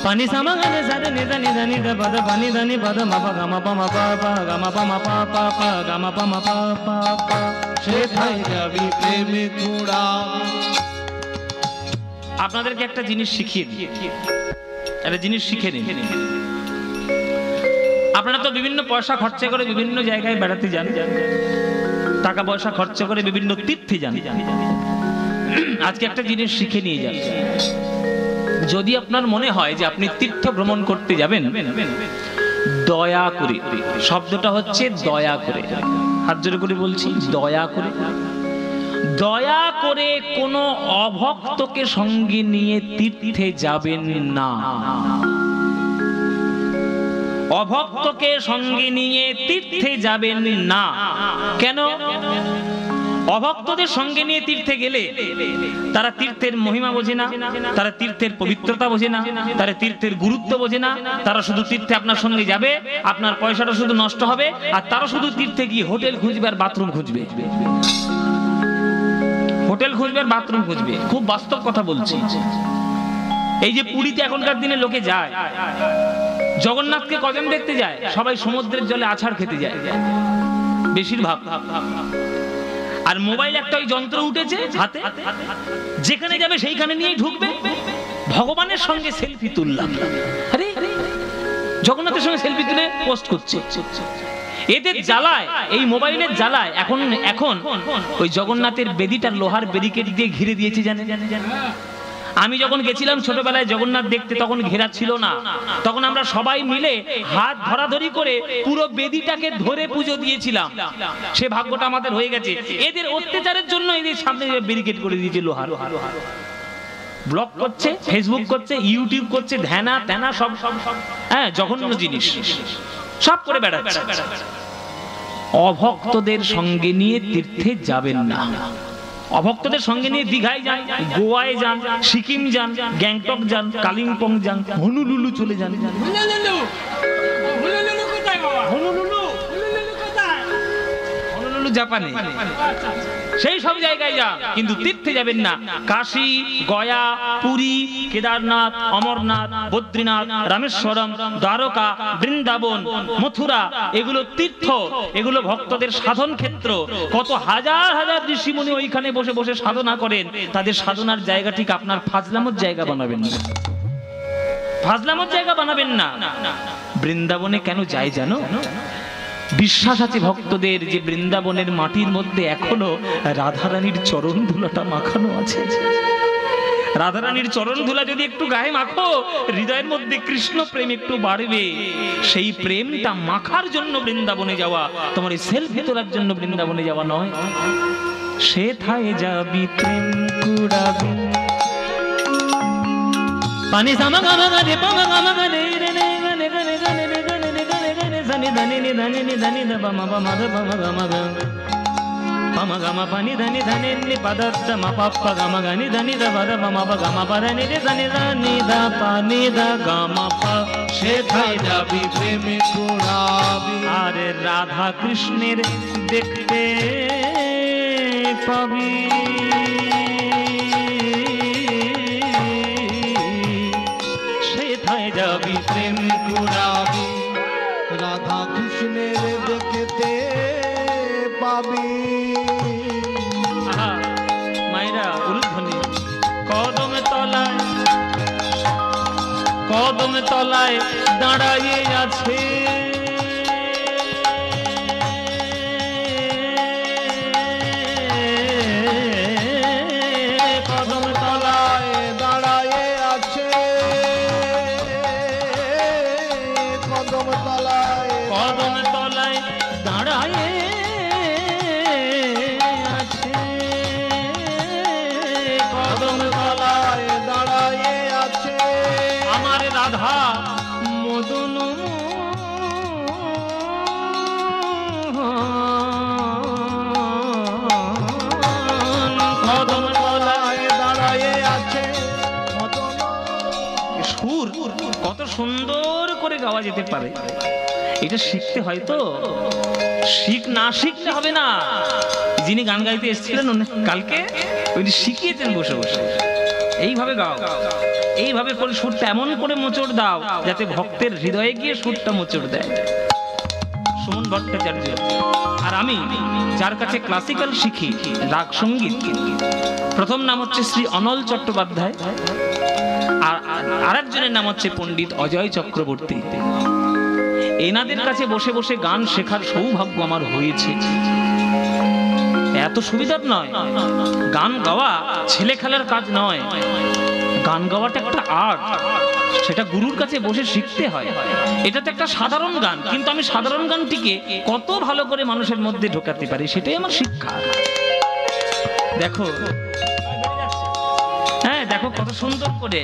পানি সামাগানে সারে নিদা নিদা নিদা পদ পানি দানি পদ মাপা গামা পামা পাপা গামা পামা পাপা পা গামা পামা পাপা পা সেথায় যাবি প্রেমে কুড়া আপনাদেরকে একটা জিনিস শিখিয়ে দিই একটা জিনিস শিখে নিন আপনারা তো বিভিন্ন পয়সা খরচা করে বিভিন্ন জায়গায় বেড়াতে যান টাকা পয়সা খরচা করে বিভিন্ন তীর্থে যান আজকে একটা জিনিস শিখে নিয়ে যান যদি আপনার মনে হয় যে আপনি তীর্থ ভ্রমণ করতে যাবেন দয়া করে শব্দটা হচ্ছে দয়া করে হাত জোড়ে করে বলছি দয়া করে দয়া করে কোনো অভক্তকে সঙ্গে নিয়ে তীর্থে যাবেন না অভক্তকে সঙ্গে নিয়ে তীর্থে যাবেন না কেন অভক্তদের সঙ্গে নিয়ে তীর্থে গেলে তারা তীর্থের মহিমা বোঝে না তারা তীর্থের পবিত্রতা বোঝে না তারা তীর্থের গুরুত্ব বোঝে না তারা শুধু তীর্থে আপনার সঙ্গে যাবে আপনার পয়সাটা শুধু নষ্ট হবে আর তারা শুধু তীর্থে গিয়ে হোটেল খুঁজবে আর বাথরুম খুঁজবে হোটেল খুঁজবে আর বাথরুম খুঁজবে খুব বাস্তব কথা বলছি এই যে পুরীতে এখনকার দিনে লোকে যায় জগন্নাথকে কজন দেখতে যায় সবাই সমুদ্রের জলে আছাড় খেতে যায় বেশিরভাগ আর মোবাইল একটা ওই যন্ত্র উঠেছে হাতে যেখানে যাবে সেইখানে নিয়েই ঢুকবে ভগবানের সঙ্গে সেলফি তুললাম আরে জগন্নাথের সঙ্গে সেলফি তুলে পোস্ট করছে এদের জ্বালায় এই মোবাইলের জ্বালায় এখন ওই জগন্নাথের বেদিটা লোহার ব্যারিকেড দিয়ে ঘিরে দিয়েছে জানেন আমি যখন গেছিলাম ছোটবেলায় জগন্নাথ দেখতে তখন ঘেরা ছিল না তখন আমরা সবাই মিলে হাত ধরাধরি করে পুরো বেদিটাকে ধরে পুজো দিয়েছিলাম সে ভাগ্যটা আমাদের হয়ে গেছে এদের অত্যাচারের জন্য এদের সামনে ব্যারিকেড করে দিয়েছে লোহার ব্লগ করছে ফেসবুক করছে ইউটিউব করছে ধ্যানা তেনা সব হ্যাঁ জঘন্য জিনিস সব করে বেড়াচ্ছে অভক্তদের সঙ্গে নিয়ে তীর্থে যাবেন না অভক্তদের সঙ্গে নিয়ে দীঘায় যান গোয়ায় যান সিকিম যান গ্যাংটক যান কালিম্পং যান হনুলুলু চলে যান হনুলুলু জাপানে সেই সব জায়গায় যান কিন্তু তীর্থে যাবেন না কাশী গয়া পুরী কেদারনাথ অমরনাথ বদ্রীনাথ রামেশ্বরম দ্বারকা বৃন্দাবন মথুরা এগুলো তীর্থ এগুলো ভক্তদের সাধন ক্ষেত্র কত হাজার হাজার ঋষিমুনি ওইখানে বসে বসে সাধনা করেন তাদের সাধনার জায়গাটিকে আপনার ফাজলামত জায়গা বানাবেন না ফাজলামত জায়গা বানাবেন না বৃন্দাবনে কেন যায় জানো বিশ্বাস আছে ভক্তদের যে বৃন্দাবনের মাটির মধ্যে এখনো রাধারানীর চরণ ধুলাটা মাখানো আছে রাধারানীর চরণ ধুলা যদি একটু গায়ে মাখো, হৃদয়ের মধ্যে কৃষ্ণ প্রেম একটু বাড়বে। সেই প্রেমটা মাখার জন্য বৃন্দাবনে যাওয়া, তোমার এই সেলফি তোলার জন্য বৃন্দাবনে যাওয়া নয়। সেথায় যাবি প্রেম কুড়াবি, পানি সামা গামা গানে পামা গামা গানে রে নে গানে গানে গানে রে গানে রে গানে গানে সানি ধানি নি ধানি নি ধানি দা বামা বামা দা বামা গামা গা পামা গামা পানি ধানি ধানি নি পাদাত মা পাপ্পা গামা গানি ধানি দা বাদা বামা বা গামা পা ধানি রে ধানি ধানি দা পানি দা গামা পা। সেথায় যাবি প্রেমে কুড়াবি, আরে রাধা কৃষ্ণের দেখতে পাবি, সেথায় যাবি প্রেম কুড়াবি, রাধা কৃষ্ণের দেখতে পাবি। আহা, মায়েরা উলুধ্বনি। কদম তলায়, কদম তলায় দাঁড়াইয়ে আছে, কদম তলায় দাঁড়ায়ে আছে, কদম তলায়, কদম তলায় দাঁড়ায়ে আছে, কদম তলায় দাঁড়ায়ে আছে। আমার রাধা মদন কদম তলায় দাঁড়ায়ে আছে। সুর কত সুন্দর করে গাওয়া যেতে পারে, এটা শিখতে হয় তো। না শিখতে হবে না। যিনি গান গাইতে এসেছিলেন কালকে, উনি শিখিয়েছেন বসে বসে, এইভাবে গাও, এইভাবে করে সুরটা এমন করে মোচড় দাও যাতে ভক্তের হৃদয়ে গিয়ে সুরটা মোচড় দেয়। সুমন ভট্টাচার্য। আর আমি যার কাছে ক্লাসিক্যাল শিখি, রাগ সঙ্গীত, প্রথম নাম হচ্ছে শ্রী অনল চট্টোপাধ্যায়, আর আরেকজনের নাম হচ্ছে পণ্ডিত অজয় চক্রবর্তী। এনাদের কাছে বসে বসে গান শেখার সৌভাগ্য আমার হয়েছে। এত সুবিধার নয়, গান গাওয়া ছেলে খেলার কাজ নয়, গান গাওয়াটা একটা আর্ট, সেটা গুরুর কাছে বসে শিখতে হয়। এটা তো একটা সাধারণ গান, কিন্তু আমি সাধারণ গানটিকে কত ভালো করে মানুষের মধ্যে ঢোকাতে পারি, সেটাই আমার শিক্ষা। দেখো, হ্যাঁ দেখো কত সুন্দর করে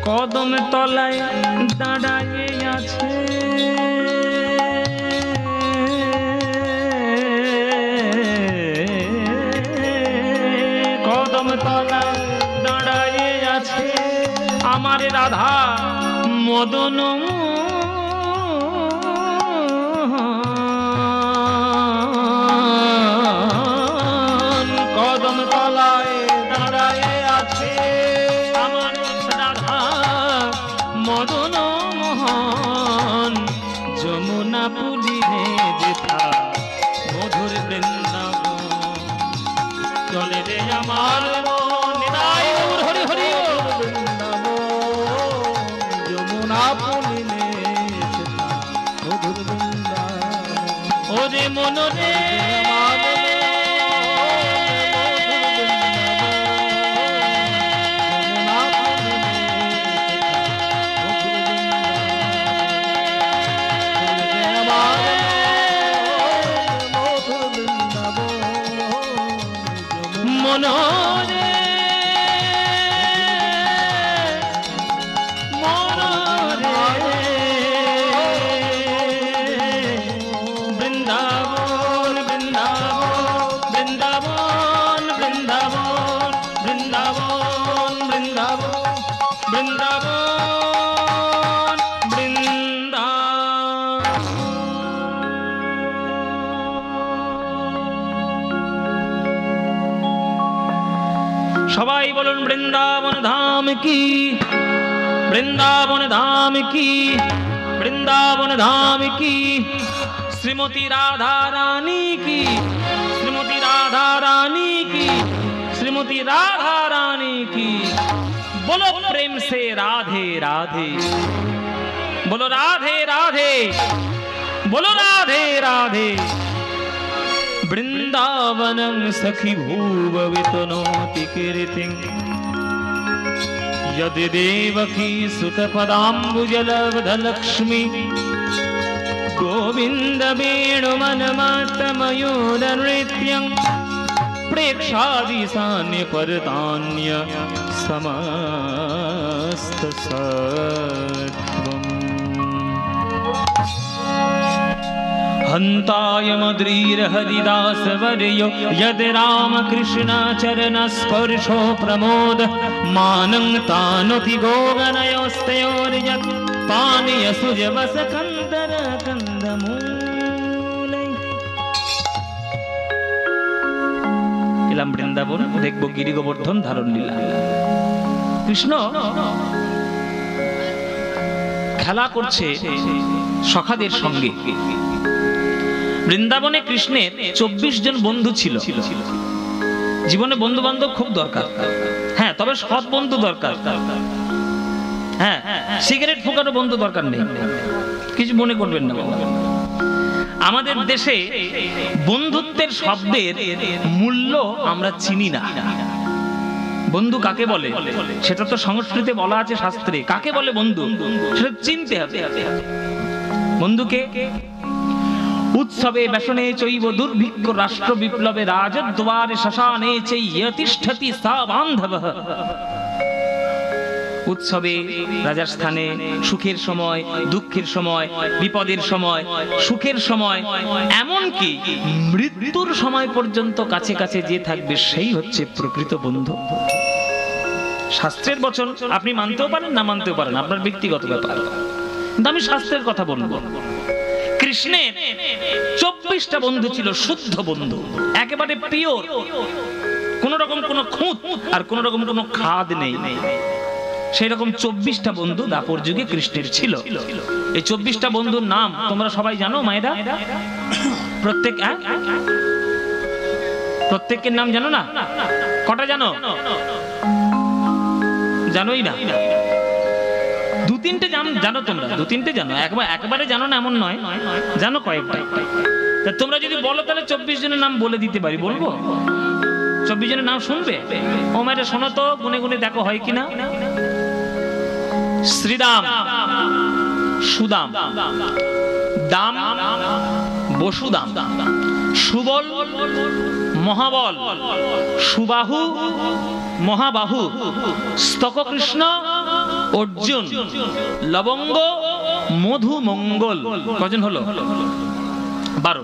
কদম তলায় দাঁড়ায়ে আছে, কদম তলায় দাঁড়ায়ে আছে আমার রাধা মদন কদম তলায় দাঁড়ায়ে আছে আমার রাধা মদন মোহন। যমুনা পুলিনে যেথা মধুর বৃন্দাবন, চলে রে আমার মন নাই দূর। হরি হরি যমুনা পুলিনে সেথা মধুর বৃন্দাবন। ওরে মনরে মনরে মনরে বৃন্দাবন বৃন্দাবন বৃন্দাবন বৃন্দাবন বৃন্দাবন বৃন্দাবন বৃন্দাবন সবাই বলুন বৃন্দাবন ধাম কি, বৃন্দাবন ধাম কি, বৃন্দাবন ধাম কি, শ্রীমতী রাধা রানী কি, শ্রীমতী রাধা রানী কি, श्रीमती राधा रानी की। बोलो प्रेम से राधे राधे, बोलो राधे राधे, बोलो राधे राधे। वृंदावनं सखी भूव वितनोति कीर्तिं, यदि देवकी सुतपदाम्बुजलब्धलक्ष्मी गोविन्द वेणुमन्मत्तमयूरनृत्यं प्रेक्षादिशान्य परतान्य समस्तसत्त्वम् हन्ताय मद्रीरहरिदासवर्यो यद् रामकृष्णाचरणस्पर्शो प्रमोद मानं तानोति गोगणयोस्तयोर्यत् पानीयसुजवसकन्दरकन्दमूलै। এলাম বৃন্দাবন, দেখবো গিরি গোবর্ধন ধারণ লীলা। কৃষ্ণ খেলা করছে সখাদের সঙ্গে। বৃন্দাবনে কৃষ্ণের 24 জন বন্ধু ছিল। জীবনে বন্ধু বান্ধব খুব দরকার, হ্যাঁ, তবে সৎ বন্ধু দরকার। হ্যাঁ, সিগারেট ফোকানো বন্ধু দরকার নেই, কিছু মনে করবেন না বাবা। আমাদের দেশে বন্ধুত্বের শব্দের মূল্য আমরা চিনি না। বন্ধু কাকে বলে সেটা তো সংস্কৃতে বলা আছে, শাস্ত্রে কাকে বলে বন্ধু সেটা চিনতে হবে। বন্ধুকে উৎসবে ব্যসনে চৈব দুর্ভিক্ষ রাষ্ট্র বিপ্লবে রাজদ্বারে শ্মশানে চৈতিষ্ঠতি সা বান্ধবঃ। উৎসবে রাজার স্থানে, সুখের সময়, দুঃখের সময়, বিপদের সময়, সুখের সময়, এমনকি মৃত্যুর সময় পর্যন্ত কাছে কাছে যে থাকবে সেই হচ্ছে প্রকৃত বন্ধু। শাস্ত্রের বচন আপনি মানতেও পারেন, না মানতেও পারেন, আপনার ব্যক্তিগত ব্যাপার, কিন্তু আমি শাস্ত্রের কথা বলবো। কৃষ্ণের 24টা বন্ধু ছিল, শুদ্ধ বন্ধু, একেবারে পিওর, কোন রকম কোন খুঁত আর কোন রকম কোন খাদ নেই। সেই রকম 24টা বন্ধু দাপর যুগে কৃষ্ণের ছিল। এই 24টা বন্ধুর নাম তোমরা সবাই জানো মায়েরা? প্রত্যেকের নাম জানো না? কটা জানো? জানোই না? 2-3টে জানো তোমরা? 2-3টে জানো? একবারে জানো না এমন নয়, জানো কয়েকটা। তোমরা যদি বলো তাহলে 24 জনের নাম বলে দিতে পারি। বলবো? 24 জনের নাম শুনবে? ও মায়েরা শোনো তো, গুনে গুনে দেখো হয় কিনা। শ্রীদাম, সুদাম, দাম, বসুদাম, সুবল, মহাবল, সুবাহু, মহাবাহু, স্তককৃষ্ণ, অর্জুন, লবঙ্গ, মধু, মঙ্গল। কজন হলো? 12।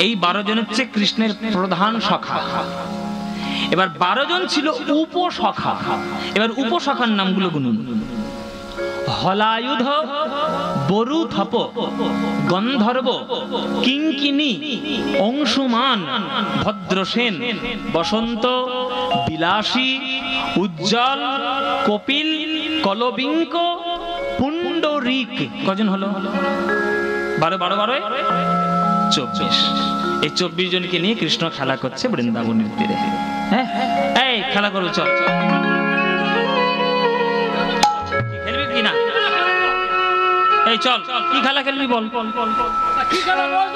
এই 12 জন হচ্ছে কৃষ্ণের প্রধান সখা। এবার 12 জন ছিল উপসখা। এবার উপসখার নামগুলো গুনুন। হলায়ুধ, বরুথপ, গন্ধর্ব, কিঙ্কিনী, অংশুমান, ভদ্রসেন, বসন্ত, বিলাসী, উজ্জ্বল, কপিল, কলবিঙ্ক, পুণ্ডরিক। কজন হলো? 12 24। এই 24 জনকে নিয়ে কৃষ্ণ খেলা করছে বৃন্দাবনের তীরে। হ্যাঁ, এই খেলা করো, চল। খেলবি কি না? এই চল, কি খেলা খেলবি বল? কি খেলা বল?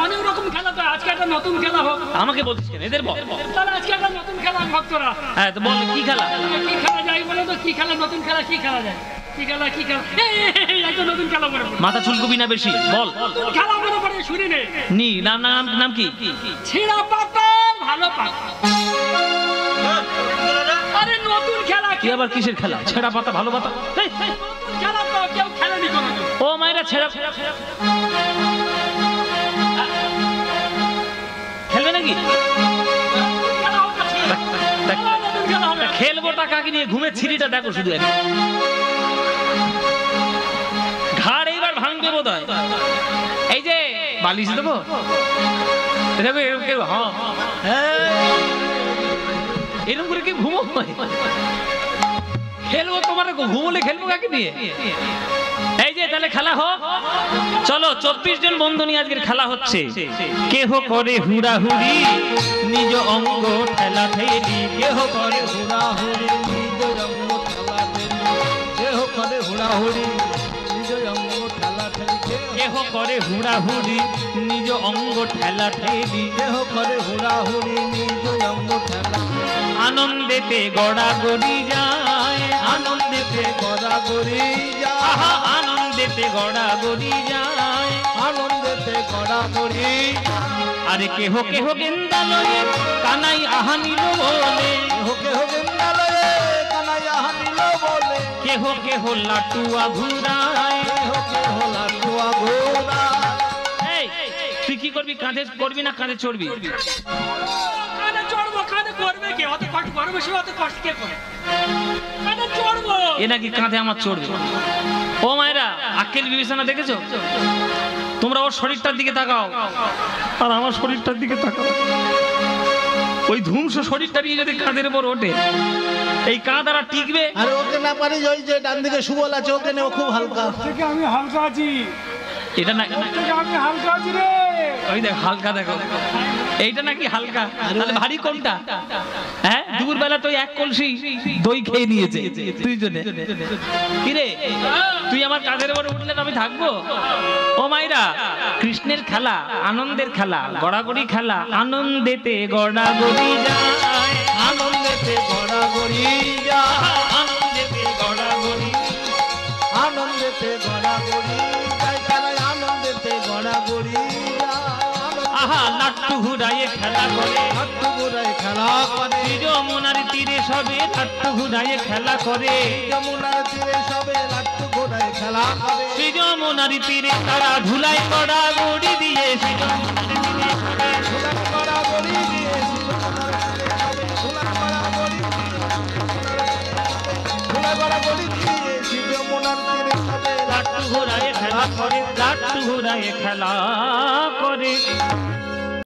অনেক রকম খেলা তো, আজকে একটা নতুন খেলা হোক। আমাকে বলছিস কেন? এদের বল। তাহলে আজকে একটা নতুন খেলা ভক্তরা। হ্যাঁ তো বল, কি খেলা? কি খেলা যায় বলো তো? কি খেলা, নতুন খেলা কি খেলা যায়? কি খেলা? একটা নতুন খেলা মনে পড়ে। মাথা চুলকবি না বেশি, বল। খেলা মনে পড়ে, শুনি নে। নাম কি? ছেঁড়া পাতা, ভালো পাতা। আরে নতুন খেলা। কি আবার কিসের খেলা? ছেঁড়া পাতা, ভালো পাতা? নতুন খেলা তো কেউ খেলেনি কোনোদিন। ও মায়েরা, ছেঁড়া খেলবে নাকি? খেলবো টাকা নিয়ে, ঘুমের ছিঁড়িটা দেখো শুধু। ঘাড় এইবার ভাঙবে বোধ হয়। এই যে বালিশ দেবো, এরকম করে কি ঘুমো? খেলবো তোমার, ঘুমলে খেলবো কাকে নিয়ে? এই যে তাহলে খেলা হোক, চলো। 24 জন বন্ধু নিয়ে আজকের খেলা হচ্ছে। কেহ করে হুড়াহুড়ি, নিজ অঙ্গ ঠেলা ঠেলি। কেহ করে হুড়াহুড়ি, নিজ অঙ্গ ঠেলা ঠেলি। কেহ করে হুড়াহুড়ি, নিজ অঙ্গ ঠেলা ঠেলি। কেহ করে হুড়াহুড়ি, নিজ অঙ্গ ঠেলা ঠেলি। কেহ করে হুড়াহুড়ি, নিজ অঙ্গ ঠেলা ঠেলি। আনন্দেতে গড়াগড়ি যায়, আনন্দেতে গড়াগড়ি আহা যায়, আনন্দেতে গড়াগড়ি যায়। আনন্দেতে গড়াগড়ি আরে কেহ কেহ গেন্দালয়ে কানাই আহানিল বলে, হোকে হোগেন্দালয়ে কানাইয়া হানিল বলে, কেহ কেহ লাটুয়া ঘুরায়। হোকে হোলা টুয়া ঘোড়া। এই, তুই কি করবি? কাঁধে করবি না কাঁধে চড়বি? কানে চড়বো, কানে করবে কে? অত কষ্ট করবে সে, অত কষ্ট কে করে? কানে চড়বো। এ নাকি কাঁধে আমার চড়বে? ও মায়েরা, আক্কেল বিবেচনা দেখেছো? তোমরা ওর শরীরটার দিকে তাকাও আর আমার শরীরটার দিকে তাকাও। ওই ধ্বংস শরীরটা নিয়ে যদি কাঁধের উপর ওঠে, এই কাঁধ আর টিকবে? আর ওকে না পারি ওই যে ডান দিকে সুবল আছে ওকে নে, ও খুব হালকা। থেকে আমি হালকা আছি, এটা না, থেকে আমি হালকা আছি রে। ওই দেখ হালকা, দেখো এইটা নাকি হালকা, তাহলে ভারী কোনটা? হ্যাঁ, দুপুরবেলা তো এক কলসি দই খেয়ে নিয়েছে দুইজনে। কিরে, তুই আমার কাঁধের উপরে উঠলে আমি থাকবো? ও মাইরা, কৃষ্ণের খেলা, আনন্দের খেলা, গড়াগড়ি খেলা, আনন্দেতে গড়াগড়ি যায়, আনন্দেতে গড়াগড়ি যায়, আনন্দেতে গড়াগড়ি। আনন্দেতে গড়াগড়ি যায়, তারা আনন্দেতে গড়াগড়ি যায়। আহা লাট্টু ঘুরাইয়ে খেলা করে, হাট্টু গোড়ায় খেলা করে, যমুনার তীরে সবে লাট্টু ঘুরাইয়ে খেলা করে, যমুনার তীরে সবে লাট্টু গোড়ায় খেলা করে, যমুনার তীরে তারা ধুলাই গড়াগড়ি দিয়ে, ধুলার গড়াগড়ি দিয়ে ধুলার গড়াগড়ি, ধুলার গড়াগড়ি দিয়ে যমুনার তীরে সবে লাট্টু ঘুরাইয়ে খেলা করে, লাট্টু ঘুরাইয়ে খেলা করে।